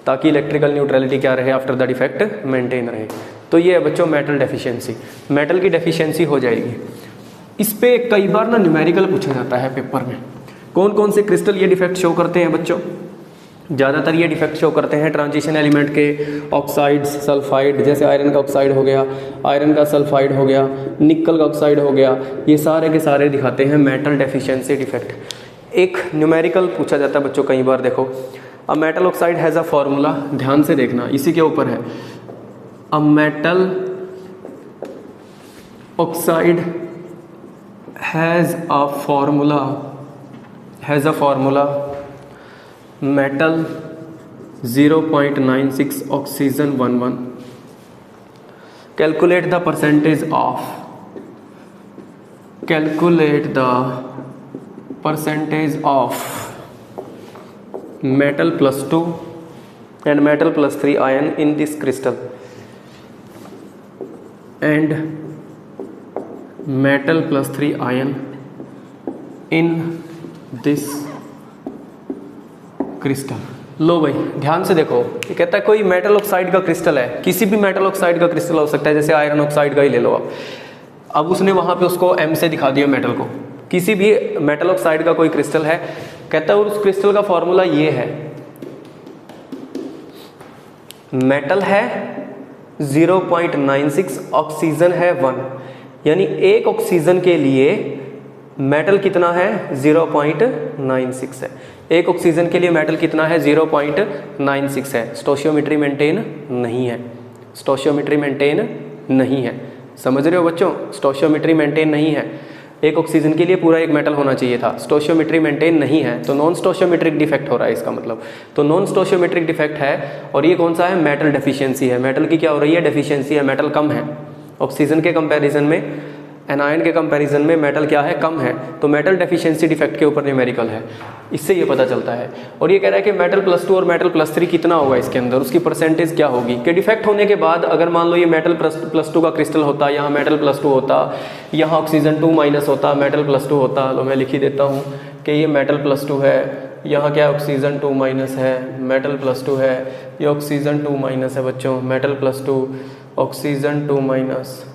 ताकि इलेक्ट्रिकल न्यूट्रलिटी क्या रहे, आफ्टर द डिफेक्ट मेंटेन रहे। तो ये है बच्चों मेटल डेफिशिएंसी, मेटल की डेफिशिएंसी हो जाएगी। इस पे कई बार ना न्यूमेरिकल पूछा जाता है पेपर में, कौन कौन से क्रिस्टल ये डिफेक्ट शो करते हैं बच्चों, ज़्यादातर ये डिफेक्ट शो करते हैं ट्रांजिशन एलिमेंट के ऑक्साइड्स, सल्फाइड, जैसे आयरन का ऑक्साइड हो गया, आयरन का सल्फाइड हो गया, निकल का ऑक्साइड हो गया, ये सारे के सारे दिखाते हैं मेटल डेफिशिएंसी डिफेक्ट। एक न्यूमेरिकल पूछा जाता है बच्चों कई बार, देखो a metal oxide has a formula, ध्यान से देखना इसी के ऊपर है, a metal oxide has a formula metal 0.96 oxygen 11, calculate the percentage of metal +2 and metal +3 ion in this crystal and metal +3 ion in this crystal. लो भाई ध्यान से देखो, ये कहता है कोई मेटल ऑक्साइड का क्रिस्टल है, किसी भी मेटल ऑक्साइड का क्रिस्टल हो सकता है, जैसे आयरन ऑक्साइड का ही ले लो आप। अब उसने वहाँ पे उसको M से दिखा दिया मेटल को, किसी भी मेटल ऑक्साइड का कोई क्रिस्टल है, कहता है उस क्रिस्टल का फॉर्मूला ये है, मेटल है 0.96, ऑक्सीजन है 1, यानी एक ऑक्सीजन के लिए मेटल कितना है 0.96 है, एक ऑक्सीजन के लिए मेटल कितना है 0.96 है। स्टोशियोमेट्री मेंटेन नहीं है, स्टोशियोमेट्री मेंटेन नहीं है, समझ रहे हो बच्चों, स्टोशियोमेट्री मेंटेन नहीं है। एक ऑक्सीजन के लिए पूरा एक मेटल होना चाहिए था, स्टोशियोमेट्री मेंटेन नहीं है, तो नॉन स्टोशियोमेट्रिक डिफेक्ट हो रहा है इसका मतलब। तो नॉन स्टोशियोमेट्रिक डिफेक्ट है, और ये कौन सा है, मेटल डेफिशिएंसी है। मेटल की क्या हो रही है, डेफिशिएंसी है, मेटल कम है ऑक्सीजन के कंपैरिजन में, एनायन के कंपैरिजन में मेटल क्या है, कम है, तो मेटल डेफिशिएंसी डिफेक्ट के ऊपर न्यूमेरिकल है, इससे ये पता चलता है। और ये कह रहा है कि मेटल +2 और मेटल +3 कितना होगा इसके अंदर, उसकी परसेंटेज क्या होगी, कि डिफेक्ट होने के बाद अगर मान लो ये मेटल +2 का क्रिस्टल होता, यहाँ मेटल +2 होता, यहाँ ऑक्सीजन 2- होता, मेटल +2 होता, तो मैं लिख ही देता हूँ कि ये मेटल +2 है, यहाँ क्या ऑक्सीजन 2- है, मेटल +2 है, ये ऑक्सीजन 2- है बच्चों, metal +2 oxygen 2-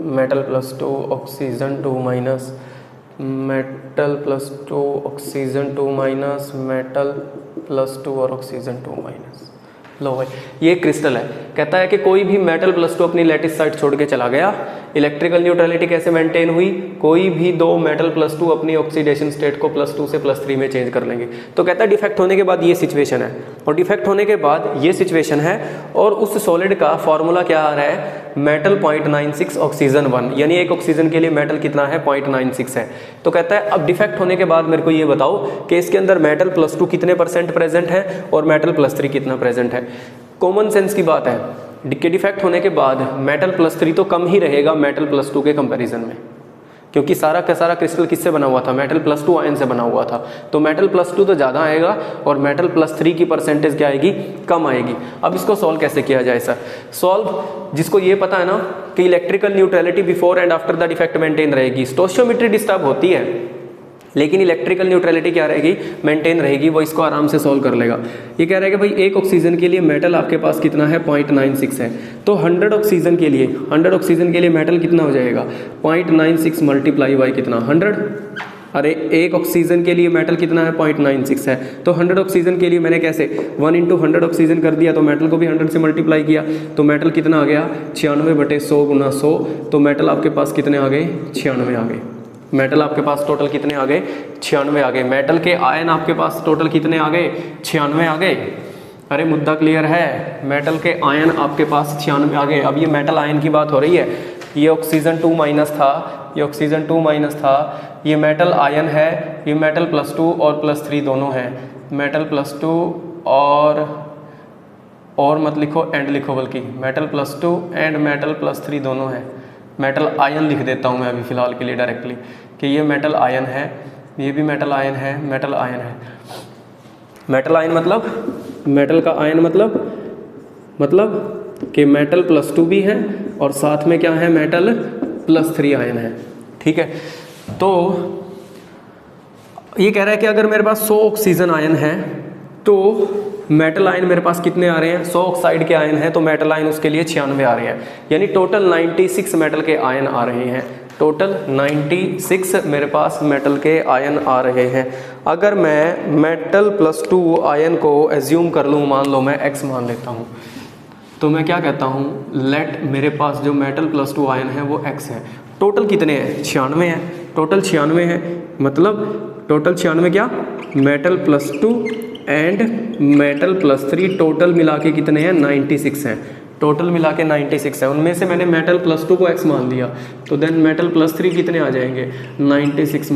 metal +2 oxygen 2- metal +2 oxygen 2- metal +2 और ऑक्सीजन 2-। लो भाई ये क्रिस्टल है, कहता है कि कोई भी मेटल +2 अपनी लैटिस साइट छोड़ के चला गया, इलेक्ट्रिकल न्यूट्रलिटी कैसे मेंटेन हुई, कोई भी दो मेटल +2 अपनी ऑक्सीडेशन स्टेट को +2 से +3 में चेंज कर लेंगे। तो कहता है डिफेक्ट होने के बाद ये सिचुएशन है, और डिफेक्ट होने के बाद ये सिचुएशन है, और उस सॉलिड का फॉर्मूला क्या आ रहा है, मेटल 0.96 ऑक्सीजन 1, यानी एक ऑक्सीजन के लिए मेटल कितना है 0.96 है। तो कहता है अब डिफेक्ट होने के बाद मेरे को ये बताओ कि इसके अंदर मेटल +2 कितने % प्रेजेंट है और मेटल +3 कितना प्रेजेंट है। कॉमन सेंस की बात है कि डिफेक्ट होने के बाद मेटल +3 तो कम ही रहेगा मेटल +2 के कंपैरिजन में, क्योंकि सारा का सारा क्रिस्टल किससे बना हुआ था, मेटल +2 आयन से बना हुआ था, तो मेटल +2 तो ज़्यादा आएगा और मेटल +3 की परसेंटेज क्या आएगी, कम आएगी। अब इसको सॉल्व कैसे किया जाए सर, सॉल्व जिसको ये पता है ना कि electrical neutrality before and after the defect maintain रहेगी, स्टोशियोमेट्री डिस्टर्ब होती है लेकिन इलेक्ट्रिकल न्यूट्रलिटी क्या रहेगी, मेंटेन रहेगी, वो इसको आराम से सॉल्व कर लेगा। ये कह रहा है कि भाई एक ऑक्सीजन के लिए मेटल आपके पास कितना है 0.96 है, तो 100 ऑक्सीजन के लिए मेटल कितना हो जाएगा 0.96 मल्टीप्लाई बाई कितना 100, अरे एक ऑक्सीजन के लिए मेटल कितना है 0.96 है, तो 100 ऑक्सीजन के लिए मैंने कैसे 1 × 100 ऑक्सीजन कर दिया, तो मेटल को भी 100 से मल्टीप्लाई किया, तो मेटल कितना आ गया 96/100 × 100, तो मेटल आपके पास कितने आ गए 96 आ गए। मेटल आपके पास टोटल कितने आ गए 96 आ गए। मेटल के आयन आपके पास टोटल कितने आ गए 96 आ गए। अरे मुद्दा क्लियर है, मेटल के आयन आपके पास 96 आ गए। अब ये मेटल आयन की बात हो रही है, ये ऑक्सीजन 2- था, ये ऑक्सीजन 2- था, ये मेटल आयन है, ये मेटल +2 और +3 दोनों हैं, मेटल +2 और मत लिखो एंड लिखो, बल्कि मेटल +2 एंड मेटल +3 दोनों हैं। मेटल आयन लिख देता हूँ मैं अभी फ़िलहाल के लिए डायरेक्टली कि ये मेटल आयन है, ये भी मेटल आयन है, मेटल आयन है। मेटल आयन मतलब मेटल का आयन मतलब कि मेटल +2 भी है और साथ में क्या है मेटल +3 आयन है, ठीक है। तो ये कह रहा है कि अगर मेरे पास 100 ऑक्सीजन आयन है तो मेटल आयन मेरे पास कितने आ रहे हैं, 100 ऑक्साइड के आयन है तो मेटल आयन उसके लिए 96 आ रहे हैं, यानी टोटल 96 मेटल के आयन आ रहे हैं, टोटल 96 मेरे पास मेटल के आयन आ रहे हैं। अगर मैं मेटल +2 आयन को एज्यूम कर लूँ, मान लो मैं x मान लेता हूँ, तो मैं क्या कहता हूँ, लेट मेरे पास जो मेटल +2 आयन है वो x है। टोटल कितने हैं 96 है, टोटल 96 है, मतलब टोटल 96 क्या, मेटल +2 एंड मेटल +3 टोटल मिला के कितने हैं 96 हैं, टोटल मिला के 96 है। उनमें से मैंने मेटल +2 को x मान लिया, तो देन मेटल +3 कितने आ जाएंगे 96 -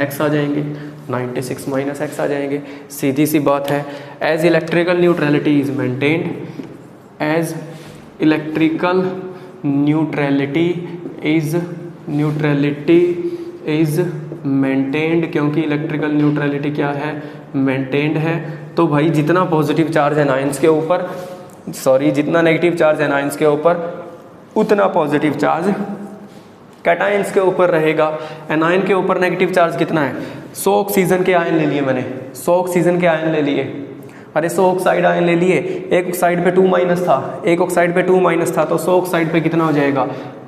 x आ जाएंगे, 96 - x आ जाएंगे। सीधी सी बात है, as electrical neutrality is maintained, as electrical neutrality is maintained, क्योंकि इलेक्ट्रिकल न्यूट्रलिटी क्या है, मेंटेन्ड है। तो भाई जितना पॉजिटिव चार्ज है आयंस के ऊपर, जितना नेगेटिव चार्ज है आयंस के ऊपर, उतना पॉजिटिव चार्ज कैटायंस के ऊपर रहेगा। एनायन के ऊपर नेगेटिव चार्ज कितना है, 100 ऑक्सीजन के आयन ले लिए मैंने, 100 ऑक्सीजन के आयन ले लिए, अरे 100 ऑक्साइड आयन ले लिए, एक ऑक्साइड पे 2 माइनस था, एक ऑक्साइड पे 2 माइनस था, तो 100 ऑक्साइड पे कितना हो जाएगा,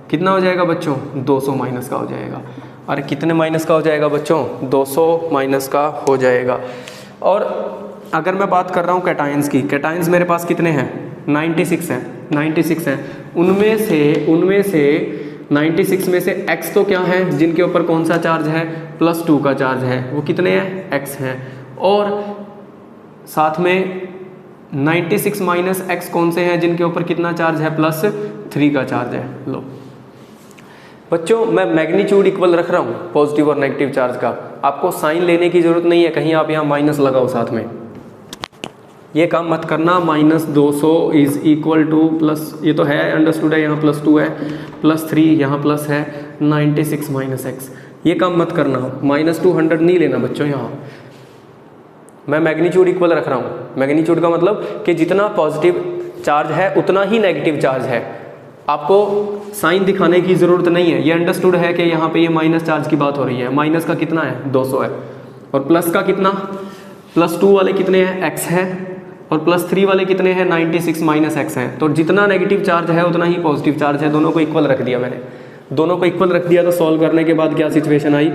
कितना हो जाएगा बच्चों, 200 माइनस का हो जाएगा। अरे कितने माइनस का हो जाएगा बच्चों, 200 माइनस का हो जाएगा। और अगर मैं बात कर रहा हूँ कैटायंस की, कैटायंस मेरे पास कितने हैं, 96 हैं, 96 हैं। उनमें से 96 में से x तो क्या है, जिनके ऊपर कौन सा चार्ज है, +2 का चार्ज है, वो कितने हैं, x हैं। और साथ में 96 माइनस x कौन से हैं, जिनके ऊपर कितना चार्ज है, +3 का चार्ज है। लो बच्चों, मैं मैग्नीट्यूड इक्वल रख रहा हूँ पॉजिटिव और नेगेटिव चार्ज का, आपको साइन लेने की जरूरत नहीं है, कहीं आप यहाँ माइनस लगाओ साथ में, ये काम मत करना। -200 इज इक्वल टू प्लस, ये तो है अंडरस्टूड है, यहाँ +2 है, +3 यहाँ प्लस है, 96 माइनस x, ये काम मत करना। -200 नहीं लेना बच्चों, यहाँ मैं मैग्नीट्यूड इक्वल रख रहा हूँ। मैग्नीट्यूड का मतलब कि जितना पॉजिटिव चार्ज है उतना ही नेगेटिव चार्ज है, आपको साइन दिखाने की ज़रूरत नहीं है। ये अंडरस्टूड है कि यहाँ पे ये माइनस चार्ज की बात हो रही है, माइनस का कितना है, 200 है, और प्लस का कितना, +2 वाले कितने हैं, x है, और +3 वाले कितने हैं, 96 माइनस x हैं। तो जितना नेगेटिव चार्ज है उतना ही पॉजिटिव चार्ज है, दोनों को इक्वल रख दिया मैंने, दोनों को इक्वल रख दिया। तो सॉल्व करने के बाद क्या सिचुएशन आई,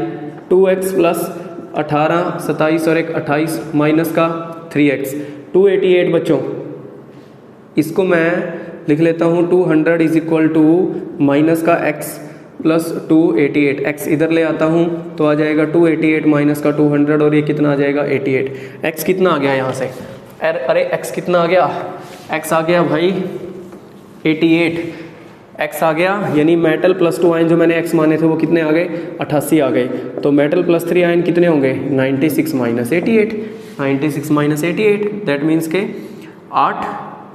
2x + 18 27 और 1 28 माइनस का 3x 288 बच्चों। इसको मैं लिख लेता हूँ 200 इज इक्वल टू माइनस का x + 288, x इधर ले आता हूँ तो आ जाएगा 288 माइनस का 200, और ये कितना आ जाएगा 88। x कितना आ गया यहाँ से, अरे x कितना आ गया, x आ गया भाई 88, x आ गया, यानी मेटल +2 आयन जो मैंने x माने थे वो कितने आ गए, 88 आ गए। तो मेटल +3 आयन कितने होंगे, 96 माइनस 88, 96 माइनस 88 दैट मीन्स के 8,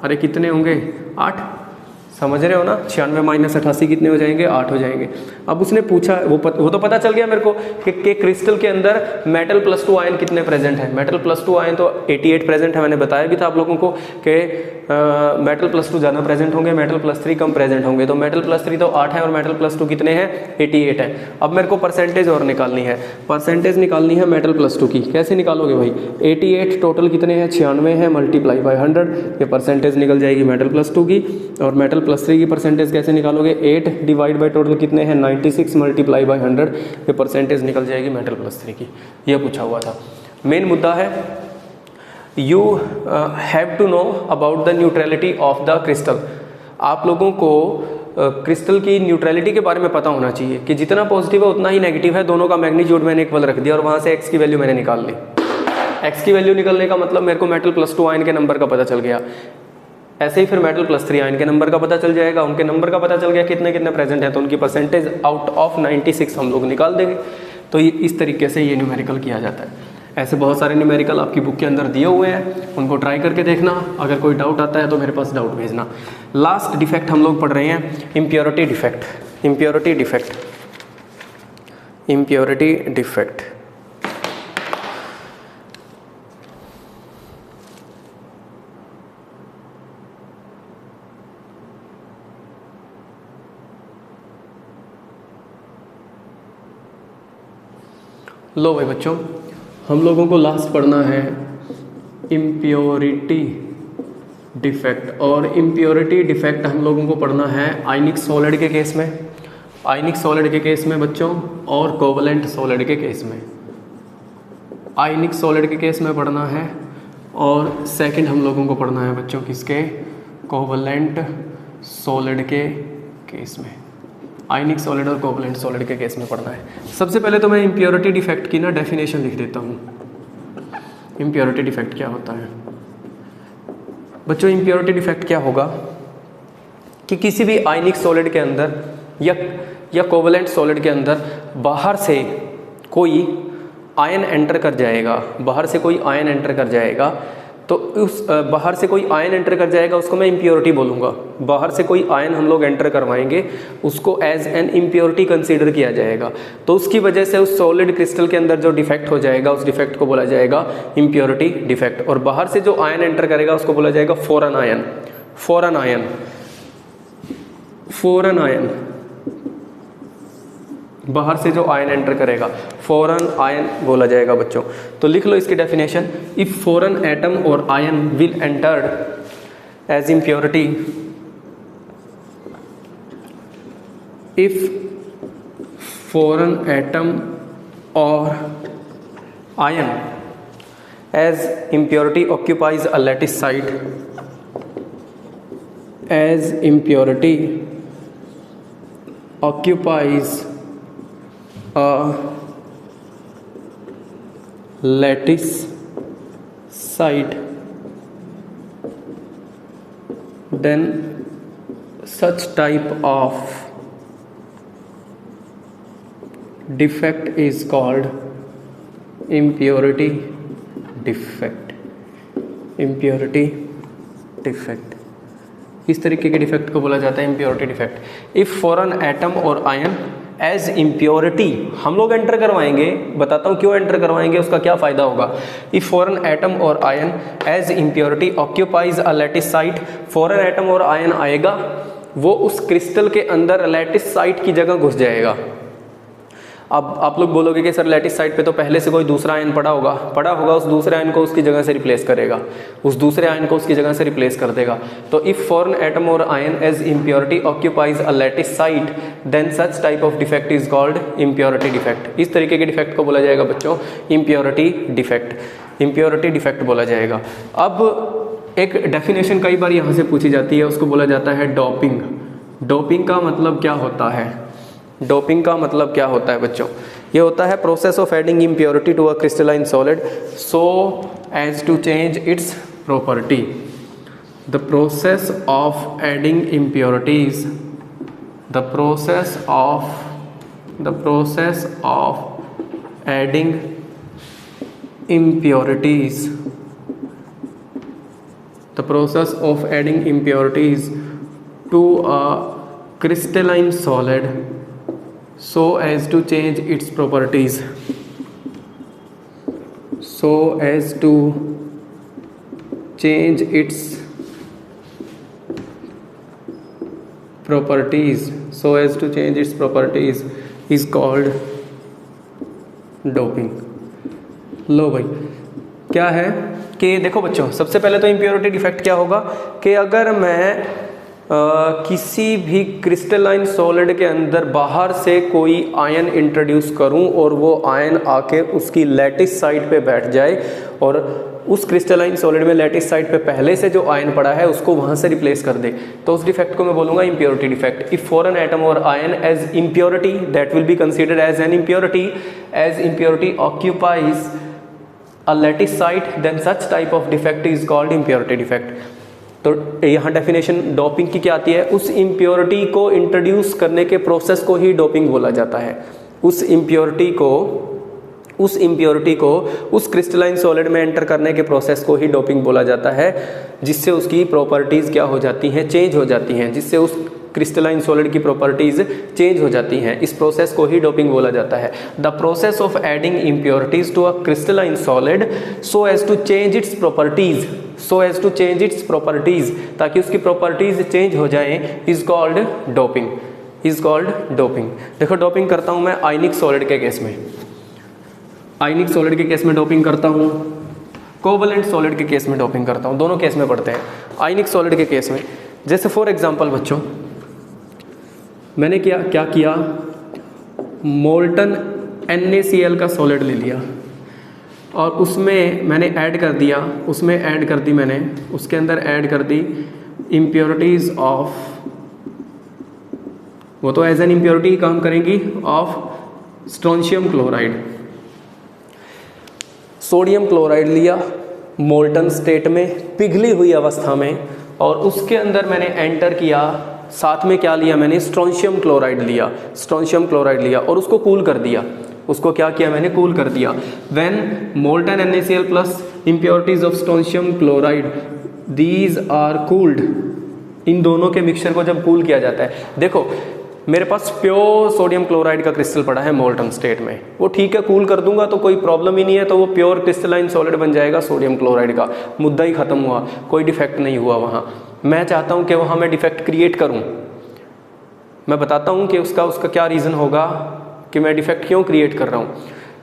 अरे कितने होंगे 8, समझ रहे हो ना, 96 माइनस 88 कितने हो जाएंगे, 8 हो जाएंगे। अब उसने पूछा, वो तो पता चल गया मेरे को कि क्रिस्टल के अंदर मेटल +2 आयन कितने प्रेजेंट है। मेटल +2 आयन तो 88 प्रेजेंट है, मैंने बताया भी था आप लोगों को कि मेटल +2 ज़्यादा प्रेजेंट होंगे, मेटल +3 कम प्रेजेंट होंगे। तो मेटल +3 तो 8 है और मेटल +2 कितने हैं, 88 है। अब मेरे को परसेंटेज और निकालनी है, परसेंटेज निकालनी है मेटल +2 की। कैसे निकालोगे भाई, 88 टोटल कितने हैं, 96 है, मल्टीप्लाई बाय 100, ये परसेंटेज निकल जाएगी मेटल +2 की। और मेटल +3 की परसेंटेज कैसे निकालोगे, 8 डिवाइड बाय टोटल कितने हैं 96 मल्टीप्लाई बाय 100, ये परसेंटेज निकल जाएगी मेटल +3 की। ये पूछा हुआ था। मेन मुद्दा है you have to know about the neutrality of the crystal. आप लोगों को क्रिस्टल की न्यूट्रलिटी के बारे में पता होना चाहिए कि जितना पॉजिटिव है उतना ही नेगेटिव है, दोनों का मैग्नीट्यूड मैंने इक्वल रख दिया और वहाँ से x की वैल्यू मैंने निकाल ली। x की वैल्यू निकलने का मतलब मेरे को मेटल +2 आयन के नंबर का पता चल गया, ऐसे ही फिर मेटल +3 आयन के नंबर का पता चल जाएगा, उनके नंबर का पता चल गया कितने कितने प्रेजेंट हैं, तो उनकी परसेंटेज आउट ऑफ 96 हम लोग निकाल देंगे। तो ये इस तरीके से ये न्यूमेरिकल किया जाता है। ऐसे बहुत सारे न्यूमेरिकल आपकी बुक के अंदर दिए हुए हैं, उनको ट्राई करके देखना। अगर कोई डाउट आता है तो मेरे पास डाउट भेजना। लास्ट डिफेक्ट हम लोग पढ़ रहे हैं impurity defect. Impurity defect, impurity defect लो भाई बच्चों, हम लोगों को लास्ट पढ़ना है इम्प्योरिटी डिफेक्ट। और इम्प्योरिटी डिफेक्ट हम लोगों को पढ़ना है आयनिक सॉलिड के केस में, आयनिक सॉलिड के केस में बच्चों, और कोवलेंट सॉलिड के केस में। आयनिक सॉलिड के केस में पढ़ना है, और सेकंड हम लोगों को पढ़ना है बच्चों किसके, कोवलेंट सॉलिड के केस में। आयनिक सॉलिड और कोवलेंट सॉलिड के केस में पढ़ना है। सबसे पहले तो मैं इम्प्योरिटी डिफेक्ट की ना डेफिनेशन लिख देता हूँ। इम्प्योरिटी डिफेक्ट क्या होता है बच्चों? इम्प्योरिटी डिफेक्ट क्या होगा कि किसी भी आयनिक सॉलिड के अंदर या कोवलेंट सॉलिड के अंदर बाहर से कोई आयन एंटर कर जाएगा, बाहर से कोई आयन एंटर कर जाएगा, तो उस बाहर से कोई आयन एंटर कर जाएगा उसको मैं इम्प्योरिटी बोलूँगा। बाहर से कोई आयन हम लोग एंटर करवाएंगे उसको एज एन इम्प्योरिटी कंसीडर किया जाएगा। तो उसकी वजह से उस सॉलिड क्रिस्टल के अंदर जो डिफेक्ट हो जाएगा उस डिफेक्ट को बोला जाएगा इम्प्योरिटी डिफेक्ट। और बाहर से जो आयन एंटर करेगा उसको बोला जाएगा foreign ion. Foreign ion, foreign ion, बाहर से जो आयन एंटर करेगा फॉरेन आयन बोला जाएगा बच्चों। तो लिख लो इसकी डेफिनेशन, इफ फॉरेन एटम और ion will entered as impurity, if foreign atom और ion as impurity occupies a lattice site, as impurity occupies a lattice site, then such type of defect is called impurity defect, impurity defect। इस तरीके के defect को बोला जाता है impurity defect. If foreign atom और ion as impurity हम लोग एंटर करवाएंगे, बताता हूँ क्यों एंटर करवाएंगे, उसका क्या फ़ायदा होगा। इफ़ फॉरेन एटम और ion as impurity occupies a lattice site, foreign atom और आयन आएगा वो उस क्रिस्टल के अंदर लैटिस साइट की जगह घुस जाएगा। अब आप लोग बोलोगे कि सर लैटिस साइट पे तो पहले से कोई दूसरा आयन पड़ा होगा, उस दूसरे आयन को उसकी जगह से रिप्लेस करेगा, उस दूसरे आयन को उसकी जगह से रिप्लेस कर देगा। तो इफ़ फॉरेन एटम और ion as impurity occupies a lattice site then such type of defect is called impurity defect. इस तरीके के डिफेक्ट को बोला जाएगा बच्चों इम्प्योरिटी डिफेक्ट, इम्प्योरिटी डिफेक्ट बोला जाएगा। अब एक डेफिनेशन कई बार यहाँ से पूछी जाती है, उसको बोला जाता है डोपिंग। डोपिंग का मतलब क्या होता है? डोपिंग का मतलब क्या होता है बच्चों? ये होता है process of adding impurity to a crystalline solid so as to change its property. The process of adding impurities, the process of adding impurities, the process of adding impurities to a crystalline solid so as to change its properties, so as to change its properties, so as to change its properties is called doping। लो भाई क्या है कि देखो बच्चों, सबसे पहले तो impurity defect क्या होगा कि अगर मैं किसी भी क्रिस्टलाइन सॉलिड के अंदर बाहर से कोई आयन इंट्रोड्यूस करूं और वो आयन आके उसकी लैटिस साइट पे बैठ जाए और उस क्रिस्टलाइन सॉलिड में लैटिस साइट पे पहले से जो आयन पड़ा है उसको वहां से रिप्लेस कर दे, तो उस डिफेक्ट को मैं बोलूँगा impurity defect. If foreign atom और ion as impurity that will be considered as an impurity, as impurity occupies a lattice site then such type of defect is called impurity defect। तो यहाँ definition doping की क्या आती है? उस impurity को introduce करने के प्रोसेस को ही डोपिंग बोला जाता है। उस इम्प्योरिटी को उस क्रिस्टलाइन सॉलिड में एंटर करने के प्रोसेस को ही डोपिंग बोला जाता है, जिससे उसकी प्रॉपर्टीज़ क्या हो जाती हैं? चेंज हो जाती हैं, जिससे उस क्रिस्टलाइन सॉलिड की प्रॉपर्टीज चेंज हो जाती हैं। इस प्रोसेस को ही डोपिंग बोला जाता है। The process of adding impurities to a crystalline solid so as to change its properties, so as to change its properties, ताकि उसकी प्रॉपर्टीज चेंज हो जाएं, is called doping, is called doping. देखो doping करता हूं मैं आयनिक सॉलिड के case में, आयनिक सॉलिड के केस में डोपिंग करता हूं, कोवलेंट सॉलिड के केस में डोपिंग करता हूं, दोनों केस में पढ़ते हैं। आयनिक सॉलिड के केस में जैसे फॉर एग्जांपल बच्चों मैंने क्या किया, मोल्टन NaCl का सॉलिड ले लिया और उसमें मैंने ऐड कर दिया, मैंने उसके अंदर ऐड कर दी इम्प्योरिटीज ऑफ, वो तो एज एन इम्प्योरिटी काम करेंगी, of strontium chloride. Sodium chloride लिया मोल्टन स्टेट में, पिघली हुई अवस्था में, और उसके अंदर मैंने एंटर किया, साथ में क्या लिया मैंने? स्ट्रोंशियम क्लोराइड लिया, स्ट्रोंशियम क्लोराइड लिया और उसको कूल कर दिया। उसको क्या किया मैंने? कूल कर दिया। When molten NaCl plus impurities of strontium chloride, these are cooled. इन दोनों के मिक्सचर को जब कूल किया जाता है, देखो मेरे पास प्योर सोडियम क्लोराइड का क्रिस्टल पड़ा है मोल्टन स्टेट में, वो ठीक है कूल कर दूंगा तो कोई प्रॉब्लम ही नहीं है, तो वो प्योर क्रिस्टलाइन सॉलिड बन जाएगा सोडियम क्लोराइड का, मुद्दा ही खत्म हुआ, कोई डिफेक्ट नहीं हुआ वहाँ। मैं चाहता हूँ कि वहाँ मैं डिफेक्ट क्रिएट करूँ, मैं बताता हूँ कि उसका क्या रीज़न होगा कि मैं डिफेक्ट क्यों क्रिएट कर रहा हूँ।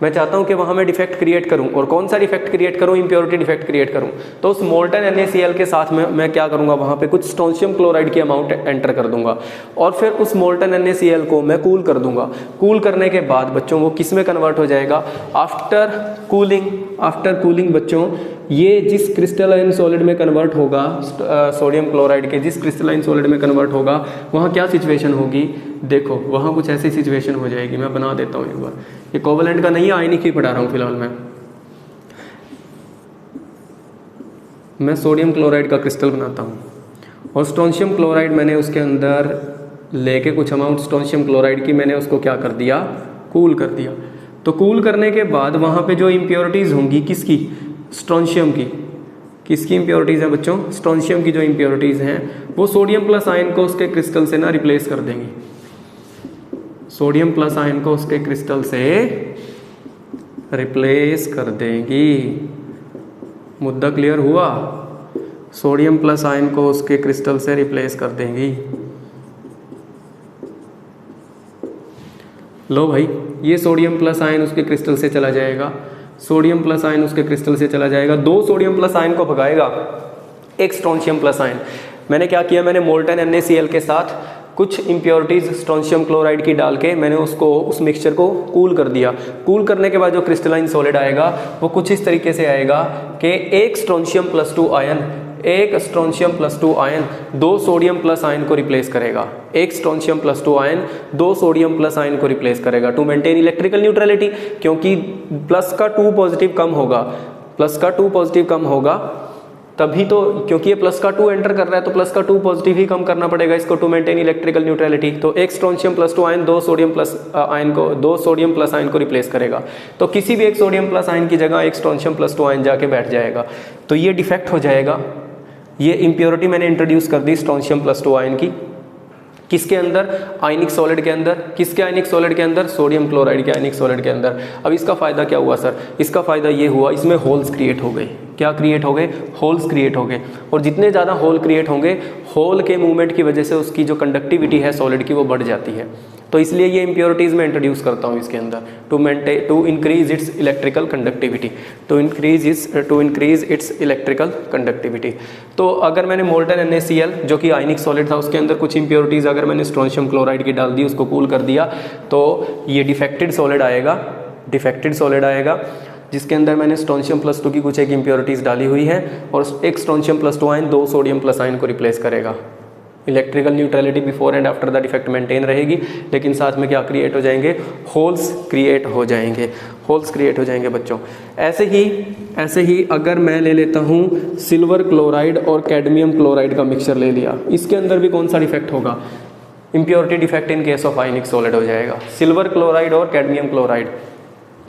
मैं चाहता हूँ कि वहाँ मैं डिफेक्ट क्रिएट करूँ, और कौन सा डिफेक्ट क्रिएट करूँ, इम्प्योरिटी डिफेक्ट क्रिएट करूँ। तो उस मोल्टन NaCl के साथ में मैं क्या करूँगा, वहाँ पे कुछ स्ट्रोंशियम क्लोराइड की अमाउंट एंटर कर दूंगा, और फिर उस मोल्टन NaCl को मैं कूल कर दूंगा। कूल करने के बाद बच्चों वो किस में कन्वर्ट हो जाएगा, आफ्टर कूलिंग बच्चों ये जिस क्रिस्टलाइन सॉलिड में कन्वर्ट होगा, सोडियम क्लोराइड के जिस क्रिस्टलाइन सॉलिड में कन्वर्ट होगा, वहाँ क्या सिचुएशन होगी, देखो वहाँ कुछ ऐसी सिचुएशन हो जाएगी। मैं बना देता हूँ एक बार, ये कोवेलेंट का नहीं है, आयनिक ही पढ़ा रहा हूँ फिलहाल मैं सोडियम क्लोराइड का क्रिस्टल बनाता हूँ, और स्ट्रोंशियम क्लोराइड मैंने उसके अंदर लेके कुछ अमाउंट स्ट्रोंशियम क्लोराइड की मैंने उसको क्या कर दिया, कूल कर दिया। तो कूल करने के बाद वहाँ पे जो इम्प्योरिटीज़ होंगी, किसकी, स्ट्रोंशियम की, किसकी इम्प्योरिटीज़ हैं बच्चों, स्ट्रोंशियम की जो इम्प्योरिटीज़ हैं वो सोडियम प्लस आयन को उसके क्रिस्टल से ना रिप्लेस कर देंगी, सोडियम प्लस आयन को उसके क्रिस्टल से रिप्लेस कर देंगी। मुद्दा क्लियर हुआ, सोडियम प्लस आयन को उसके क्रिस्टल से रिप्लेस कर देंगी। लो भाई, ये सोडियम प्लस आयन उसके क्रिस्टल से चला जाएगा, सोडियम प्लस आयन उसके क्रिस्टल से चला जाएगा, दो सोडियम प्लस आयन को भगाएगा एक स्ट्रोंशियम प्लस आयन। मैंने क्या किया, मैंने मोल्टन NaCl के साथ कुछ इम्प्योरिटीज़ स्ट्रोंशियम क्लोराइड की डाल के मैंने उसको उस मिक्सचर को कूल कर दिया। कूल करने के बाद जो क्रिस्टलाइन सॉलिड आएगा वो कुछ इस तरीके से आएगा कि एक स्ट्रोंशियम प्लस 2 आयन दो सोडियम प्लस आयन को रिप्लेस करेगा, एक स्ट्रोंशियम प्लस 2 आयन दो सोडियम प्लस आयन को रिप्लेस करेगा टू मेंटेन इलेक्ट्रिकल न्यूट्रलिटी। क्योंकि प्लस का 2 पॉजिटिव कम होगा तभी तो, क्योंकि ये प्लस का 2 एंटर कर रहा है तो प्लस का 2 पॉजिटिव ही कम करना पड़ेगा इसको टू मेंटेन इलेक्ट्रिकल न्यूट्रलिटी। तो एक स्ट्रोंशियम प्लस 2 आयन दो सोडियम प्लस आयन को रिप्लेस करेगा, तो किसी भी एक सोडियम प्लस आयन की जगह एक स्ट्रोंशियम प्लस 2 आयन जाके बैठ जाएगा, तो ये डिफेक्ट हो जाएगा। ये इम्प्योरिटी मैंने इंट्रोड्यूस कर दी स्ट्रोंशियम प्लस 2 आयन की, किसके अंदर, आयनिक सॉलिड के अंदर। किसके आयनिक सॉलिड के अंदर, सोडियम क्लोराइड के आयनिक सॉलिड के अंदर। अब इसका फ़ायदा क्या हुआ सर, इसका फ़ायदा ये हुआ इसमें होल्स क्रिएट हो गए। क्या क्रिएट हो गए, होल्स क्रिएट हो गए, और जितने ज़्यादा होल क्रिएट होंगे, होल के मूवमेंट की वजह से उसकी जो कंडक्टिविटी है सॉलिड की वो बढ़ जाती है। तो इसलिए ये इम्प्योरिटीज़ मैं इंट्रोड्यूस करता हूँ इसके अंदर to increase its electrical conductivity, to increase its electrical conductivity. तो अगर मैंने मोल्टन NaCl जो कि आयनिक सॉलिड था उसके अंदर कुछ इम्प्योरिटीज़ अगर मैंने स्ट्रोंशियम क्लोराइड की डाल दी, उसको कूल कर दिया, तो ये डिफेक्टेड सॉलिड आएगा जिसके अंदर मैंने स्ट्रोंशियम प्लस 2 की कुछ एक इम्प्योरिटीज़ डाली हुई है, और एक स्ट्रोंशियम प्लस 2 आयन दो सोडियम प्लस आयन को रिप्लेस करेगा। Electrical neutrality before and after the defect maintain रहेगी, लेकिन साथ में क्या क्रिएट हो जाएंगे, होल्स क्रिएट हो जाएंगे बच्चों। ऐसे ही अगर मैं ले लेता हूँ सिल्वर क्लोराइड और कैडमियम क्लोराइड का मिक्सचर ले लिया, इसके अंदर भी कौन सा डिफेक्ट होगा, impurity defect in case of ionic solid हो जाएगा। सिल्वर क्लोराइड और कैडमियम क्लोराइड,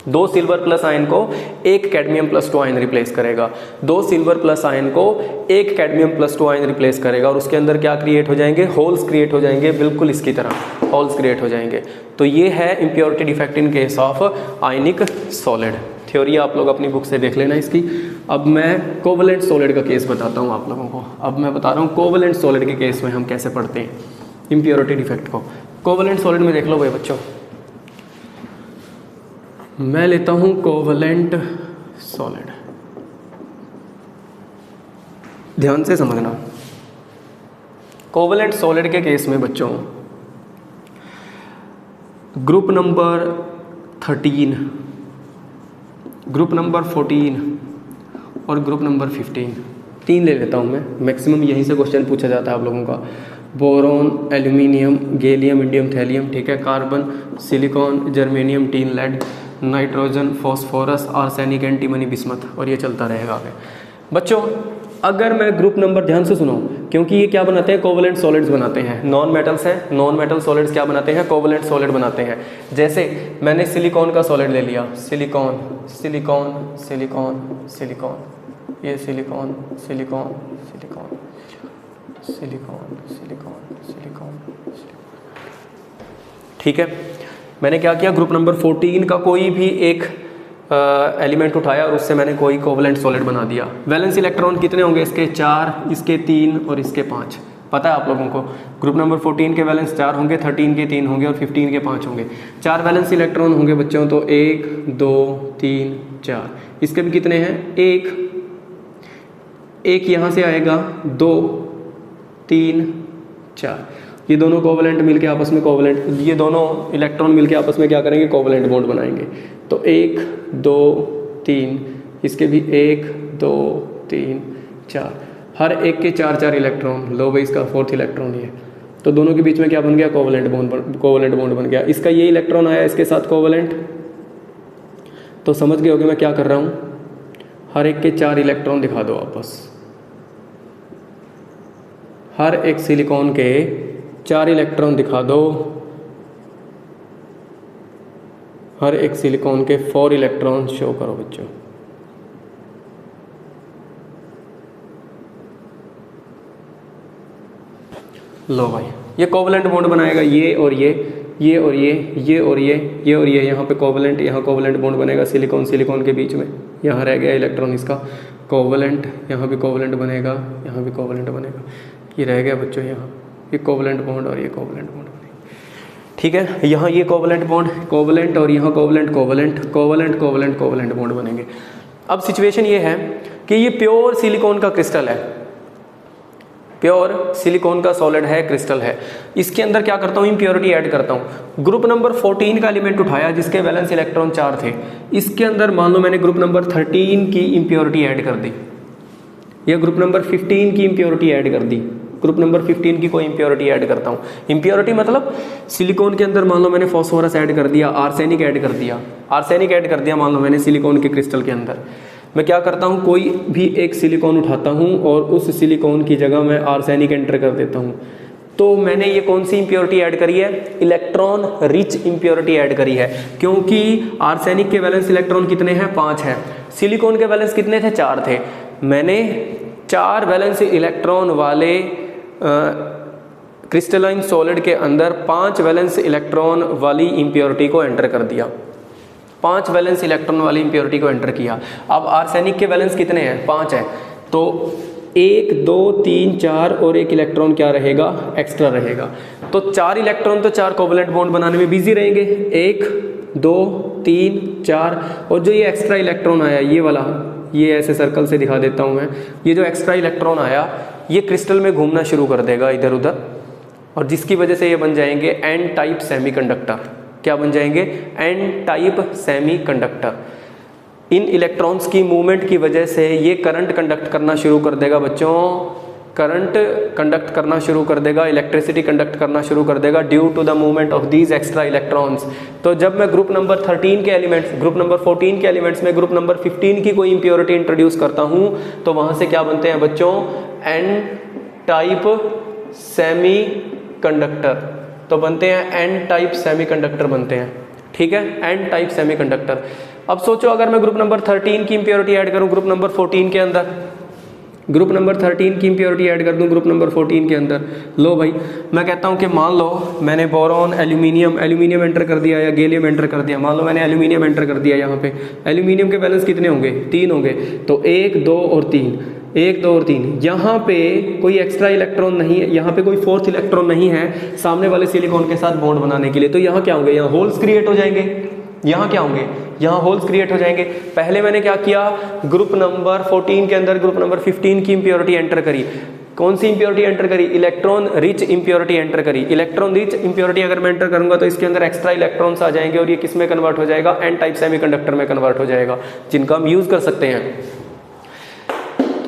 दो सिल्वर प्लस आयन को एक कैडमियम प्लस 2 आयन रिप्लेस करेगा, दो सिल्वर प्लस आयन को एक कैडमियम प्लस 2 आयन रिप्लेस करेगा, और उसके अंदर क्या क्रिएट हो जाएंगे, होल्स क्रिएट हो जाएंगे, बिल्कुल इसकी तरह होल्स क्रिएट हो जाएंगे। तो ये है impurity defect in case of ionic solid. Theory आप लोग अपनी बुक से देख लेना इसकी। अब मैं कोवलेंट सॉलिड का केस बताता हूँ आप लोगों को। अब मैं बता रहा हूँ कोवलेंट सॉलिड के केस में हम कैसे पढ़ते हैं इम्प्योरिटी डिफेक्ट को। कोवलेंट सॉलिड में देख लो भाई बच्चों, मैं लेता हूं कोवलेंट सॉलिड, ध्यान से समझना। कोवलेंट सॉलिड के केस में बच्चों ग्रुप नंबर 13, ग्रुप नंबर 14 और ग्रुप नंबर 15, 3 ले लेता हूं मैं, मैक्सिमम यहीं से क्वेश्चन पूछा जाता है आप लोगों का। Boron, aluminium, gallium, indium, thallium, ठीक है, carbon, silicon, germanium, tin, lead, nitrogen, phosphorus, arsenic, antimony, bismuth, और ये चलता रहेगा आगे। बच्चों अगर मैं ग्रुप नंबर, ध्यान से सुनो, क्योंकि ये क्या बनाते हैं, कोवलेंट सॉलिड्स बनाते हैं। नॉन मेटल्स हैं, नॉन मेटल सॉलिड्स क्या बनाते हैं, कोवलेंट सॉलिड बनाते हैं। जैसे मैंने सिलिकॉन का सॉलिड ले लिया, सिलिकॉन, सिलिकॉन, सिलिकॉन, सिलिकॉन, ये silicon silicon silicon silicon silicon silicon. ठीक है, मैंने क्या किया, ग्रुप नंबर 14 का कोई भी एक एलिमेंट उठाया और उससे मैंने कोई कोवलेंट सॉलिड बना दिया। वैलेंस इलेक्ट्रॉन कितने होंगे इसके? 4, इसके 3 और इसके 5। पता है आप लोगों को, ग्रुप नंबर 14 के वैलेंस 4 होंगे, 13 के 3 होंगे और 15 के 5 होंगे। 4 वैलेंस इलेक्ट्रॉन होंगे बच्चों, तो 1 2 3 4। इसके भी कितने हैं? एक यहाँ से आएगा, 2 3 4। ये दोनों कोवलेंट मिलके आपस में ये दोनों इलेक्ट्रॉन मिलके आपस में क्या करेंगे? कोवलेंट बॉन्ड बनाएंगे। तो 1 2 3, इसके भी 1 2 3 4, हर एक के 4 इलेक्ट्रॉन। लो भाई, इसका 4th इलेक्ट्रॉन ये, तो दोनों के बीच में क्या बन गया? कोवलेंट बॉन्ड बन गया। इसका ये इलेक्ट्रॉन आया इसके साथ कोवलेंट, तो समझ गए होगे मैं क्या कर रहा हूँ? हर एक के 4 इलेक्ट्रॉन दिखा दो आप बस। हर एक सिलिकॉन के 4 इलेक्ट्रॉन दिखा दो, हर एक सिलिकॉन के 4 इलेक्ट्रॉन शो करो बच्चों। लो भाई, ये कोवलेंट बॉन्ड बनाएगा, ये और ये और ये और ये यहाँ पे कोवलेंट, यहाँ कोवलेंट बॉन्ड बनेगा सिलिकॉन के बीच में। यहाँ रह गया इलेक्ट्रॉन इसका कोवलेंट, यहाँ भी कोवलेंट बनेगा, यहाँ भी कोवलेंट बनेगा। ये रह गया बच्चों यहाँ, ये कोवलेंट बॉन्ड और ये कोवलेंट बॉन्ड बनेगा। ठीक है, यहाँ ये कोवलेंट बॉन्ड कोवलेंट और यहाँ कोवलेंट बॉन्ड बनेंगे। अब सिचुएशन ये है कि ये प्योर सिलिकॉन का क्रिस्टल है, प्योर सिलिकॉन का सॉलिड है, क्रिस्टल है। इसके अंदर क्या करता हूँ? इम्प्योरिटी ऐड करता हूँ। ग्रुप नंबर 14 का एलिमेंट उठाया जिसके वैलेंस इलेक्ट्रॉन 4 थे, इसके अंदर मान लो मैंने ग्रुप नंबर 13 की इम्प्योरिटी ऐड कर दी, या ग्रुप नंबर 15 की इम्प्योरिटी ऐड कर दी। ग्रुप नंबर 15 की कोई इम्प्योरिटी ऐड करता हूँ। इम्प्योरिटी मतलब सिलिकॉन के अंदर मान लो मैंने फॉस्फोरस ऐड कर दिया, आर्सेनिक ऐड कर दिया मान लो मैंने सिलिकॉन के क्रिस्टल के अंदर। मैं क्या करता हूँ? कोई भी एक सिलिकॉन उठाता हूँ और उस सिलिकॉन की जगह मैं आर्सेनिक एंटर कर देता हूँ। तो मैंने ये कौन सी इम्प्योरिटी ऐड करी है? इलेक्ट्रॉन रिच इम्प्योरिटी ऐड करी है, क्योंकि आर्सेनिक के वैलेंस इलेक्ट्रॉन कितने हैं? 5 हैं। सिलिकॉन के वैलेंस कितने थे? 4 थे। मैंने 4 वैलेंस इलेक्ट्रॉन वाले क्रिस्टलाइन सॉलिड के अंदर 5 वैलेंस इलेक्ट्रॉन वाली इम्प्योरिटी को एंटर कर दिया, 5 वैलेंस इलेक्ट्रॉन वाली इम्प्योरिटी को एंटर किया। अब आर्सेनिक के वैलेंस कितने हैं? 5 हैं। तो 1 2 3 4 और एक इलेक्ट्रॉन क्या रहेगा? एक्स्ट्रा रहेगा। तो 4 इलेक्ट्रॉन तो 4 कोवलेंट बॉन्ड बनाने में बिजी रहेंगे, 1 2 3 4। और जो ये एक्स्ट्रा इलेक्ट्रॉन आया, ये वाला, ये ऐसे सर्कल से दिखा देता हूँ मैं, ये जो एक्स्ट्रा इलेक्ट्रॉन आया ये क्रिस्टल में घूमना शुरू कर देगा इधर उधर, और जिसकी वजह से ये बन जाएंगे एन टाइप सेमीकंडक्टर। क्या बन जाएंगे? N type semiconductor. इन इलेक्ट्रॉन्स की मूवमेंट की वजह से ये करंट कंडक्ट करना शुरू कर देगा बच्चों, करंट कंडक्ट करना शुरू कर देगा, इलेक्ट्रिसिटी कंडक्ट करना शुरू कर देगा due to the movement of these extra electrons. तो जब मैं ग्रुप नंबर 13 के एलिमेंट्स, ग्रुप नंबर 14 के एलिमेंट्स में ग्रुप नंबर 15 की कोई इंप्योरिटी इंट्रोड्यूस करता हूँ, तो वहाँ से क्या बनते हैं बच्चों? N type semiconductor. तो बनते हैं एन टाइप सेमीकंडक्टर बनते हैं। ठीक है, एन टाइप सेमीकंडक्टर। अब सोचो अगर मैं ग्रुप नंबर 13 की इंप्योरिटी ऐड करूं ग्रुप नंबर 14 के अंदर, ग्रुप नंबर 13 की इंप्योरिटी ऐड कर दूं ग्रुप नंबर 14 के अंदर। लो भाई, मैं कहता हूं कि मान लो मैंने बोरॉन, एल्यूमिनियम एंटर कर दिया या गैलियम एंटर कर दिया। मान लो मैंने एल्यूमिनियम एंटर कर दिया, यहाँ पे एल्यूमिनियम के बैलेंस कितने होंगे? 3 होंगे। तो 1 2 और 3, 1 2 और 3। यहाँ पे कोई एक्स्ट्रा इलेक्ट्रॉन नहीं है, यहाँ पे कोई 4th इलेक्ट्रॉन नहीं है सामने वाले सिलिकॉन के साथ बॉन्ड बनाने के लिए। तो यहाँ क्या होंगे? यहाँ होल्स क्रिएट हो जाएंगे। यहाँ क्या होंगे? यहाँ होल्स क्रिएट हो जाएंगे। पहले मैंने क्या किया? ग्रुप नंबर 14 के अंदर ग्रुप नंबर 15 की इंप्योरिटी एंटर करी। कौन सी इंप्योरिटी एंटर करी? इलेक्ट्रॉन रिच इंप्योरिटी एंटर करी। इलेक्ट्रॉन रिच इंप्योरिटी अगर मैं एंटर करूंगा तो इसके अंदर एक्स्ट्रा इलेक्ट्रॉन्स आ जाएंगे और ये किस में कन्वर्ट हो जाएगा? एन टाइप सेमीकंडक्टर में कन्वर्ट हो जाएगा, जिनका हम यूज कर सकते हैं।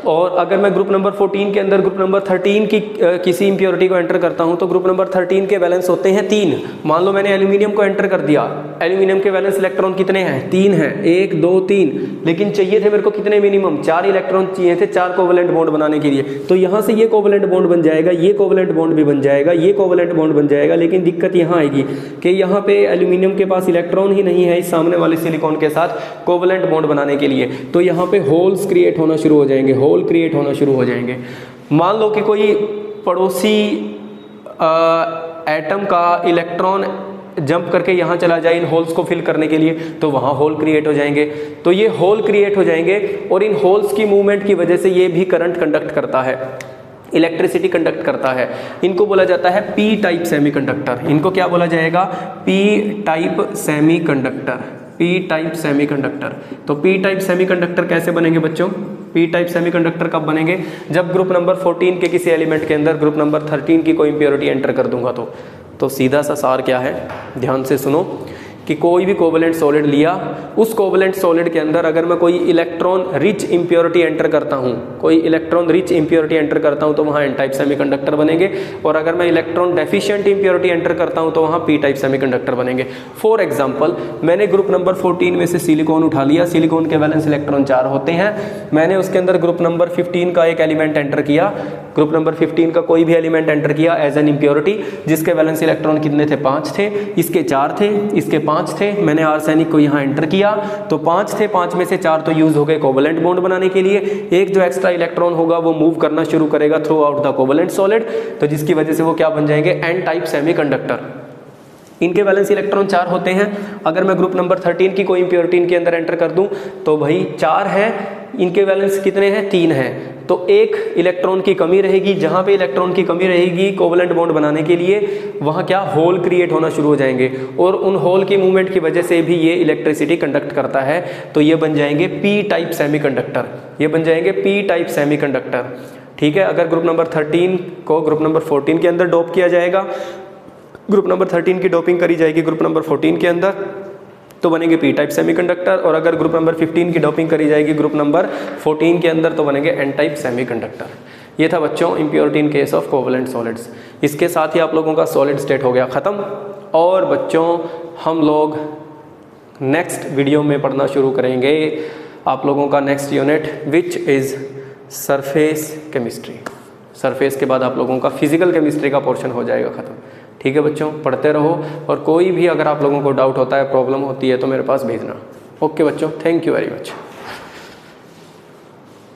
और अगर मैं ग्रुप नंबर 14 के अंदर ग्रुप नंबर 13 की किसी इम्प्योरिटी को एंटर करता हूं तो ग्रुप नंबर 13 के वैलेंस होते हैं 3। मान लो मैंने एल्यूमिनियम को एंटर कर दिया, एल्यूमिनियम के वैलेंस इलेक्ट्रॉन कितने हैं? 3 हैं, 1 2 3, लेकिन चाहिए थे मेरे को कितने? मिनिमम 4 इलेक्ट्रॉन चाहिए थे 4 कोवेलेंट बॉन्ड बनाने के लिए। तो यहाँ से ये कोवेलेंट बॉन्ड बन जाएगा, ये कोवेलेंट बॉन्ड भी बन जाएगा, ये कोवेलेंट बॉन्ड बन जाएगा, लेकिन दिक्कत यहाँ आएगी कि यहाँ पे एल्यूमिनियम के पास इलेक्ट्रॉन ही नहीं है इस सामने वाले सिलिकॉन के साथ कोवेलेंट बॉन्ड बनाने के लिए। तो यहाँ पे होल्स क्रिएट होना शुरू हो जाएंगे, होल क्रिएट होना शुरू हो जाएंगे। मान लो कि कोई पड़ोसी एटम का इलेक्ट्रॉन जंप करके यहाँ चला जाए इन होल्स को फिल करने के लिए, तो वहाँ होल क्रिएट हो जाएंगे। तो ये होल क्रिएट हो जाएंगे और इन होल्स की मूवमेंट की वजह से ये भी करंट कंडक्ट करता है, इलेक्ट्रिसिटी कंडक्ट करता है। इनको बोला जाता है पी टाइप सेमीकंडक्टर। इनको क्या बोला जाएगा? P type semiconductor, P type semiconductor. तो पी टाइप सेमीकंडक्टर कैसे बनेंगे बच्चों? पी टाइप सेमीकंडक्टर कब बनेंगे? जब ग्रुप नंबर 14 के किसी एलिमेंट के अंदर ग्रुप नंबर 13 की कोई इम्प्योरिटी एंटर कर दूंगा तो सीधा सा सार क्या है, ध्यान से सुनो, कि कोई भी कोवेलेंट सॉलिड लिया, उस कोवेलेंट सॉलिड के अंदर अगर मैं कोई इलेक्ट्रॉन रिच इम्प्योरिटी एंटर करता हूँ, कोई इलेक्ट्रॉन रिच इम्प्योरिटी एंटर करता हूँ तो वहाँ एन टाइप सेमीकंडक्टर बनेंगे, और अगर मैं इलेक्ट्रॉन डेफिशिएंट इम्प्योरिटी एंटर करता हूँ तो वहाँ पी टाइप सेमीकंडक्टर बनेंगे। फॉर एग्जाम्पल, मैंने ग्रुप नंबर 14 में से सिलिकॉन उठा लिया, सिलिकॉन के वैलेंस इलेक्ट्रॉन 4 होते हैं, मैंने उसके अंदर ग्रुप नंबर 15 का एक एलिमेंट एंटर किया, ग्रुप नंबर 15 का कोई भी एलिमेंट एंटर किया एज एन इम्प्योरिटी, जिसके वैलेंस इलेक्ट्रॉन कितने थे? 5 थे, इसके 4 थे, इसके 5 थे, मैंने आर्सेनिक को यहाँ एंटर किया तो 5 थे, 5 में से 4 तो यूज हो गए कोवेलेंट बॉन्ड बनाने के लिए, एक जो एक्स्ट्रा इलेक्ट्रॉन होगा वो मूव करना शुरू करेगा throughout the covalent solid, तो जिसकी वजह से वो क्या बन जाएंगे? N type semiconductor. इनके वैलेंस इलेक्ट्रॉन 4 होते हैं। अगर मैं ग्रुप नंबर 13 की कोई इम्प्योरिटी इनके अंदर एंटर कर दूं तो भाई 4 है, इनके वैलेंस कितने हैं? 3 हैं, तो एक इलेक्ट्रॉन की कमी रहेगी। जहां पे इलेक्ट्रॉन की कमी रहेगी कोवेलेंट बॉन्ड बनाने के लिए, वहां क्या होल क्रिएट होना शुरू हो जाएंगे, और उन होल की मूवमेंट की वजह से भी ये इलेक्ट्रिसिटी कंडक्ट करता है, तो ये बन जाएंगे पी टाइप सेमीकंडक्टर, ये बन जाएंगे पी टाइप सेमीकंडक्टर। ठीक है, अगर ग्रुप नंबर 13 को ग्रुप नंबर 14 के अंदर डोप किया जाएगा, ग्रुप नंबर 13 की डोपिंग करी जाएगी ग्रुप नंबर 14 के अंदर, तो बनेंगे पी टाइप सेमीकंडक्टर, और अगर ग्रुप नंबर 15 की डोपिंग करी जाएगी ग्रुप नंबर 14 के अंदर तो बनेंगे एन टाइप सेमीकंडक्टर। ये था बच्चों impurity in case of covalent solids. इसके साथ ही आप लोगों का सॉलिड स्टेट हो गया ख़त्म, और बच्चों हम लोग नेक्स्ट वीडियो में पढ़ना शुरू करेंगे आप लोगों का next unit which is surface chemistry. Surface के बाद आप लोगों का फिजिकल केमिस्ट्री का पोर्शन हो जाएगा ख़त्म। ठीक है बच्चों, पढ़ते रहो, और कोई भी अगर आप लोगों को डाउट होता है, प्रॉब्लम होती है तो मेरे पास भेजना। ओके बच्चों, थैंक यू वेरी मच।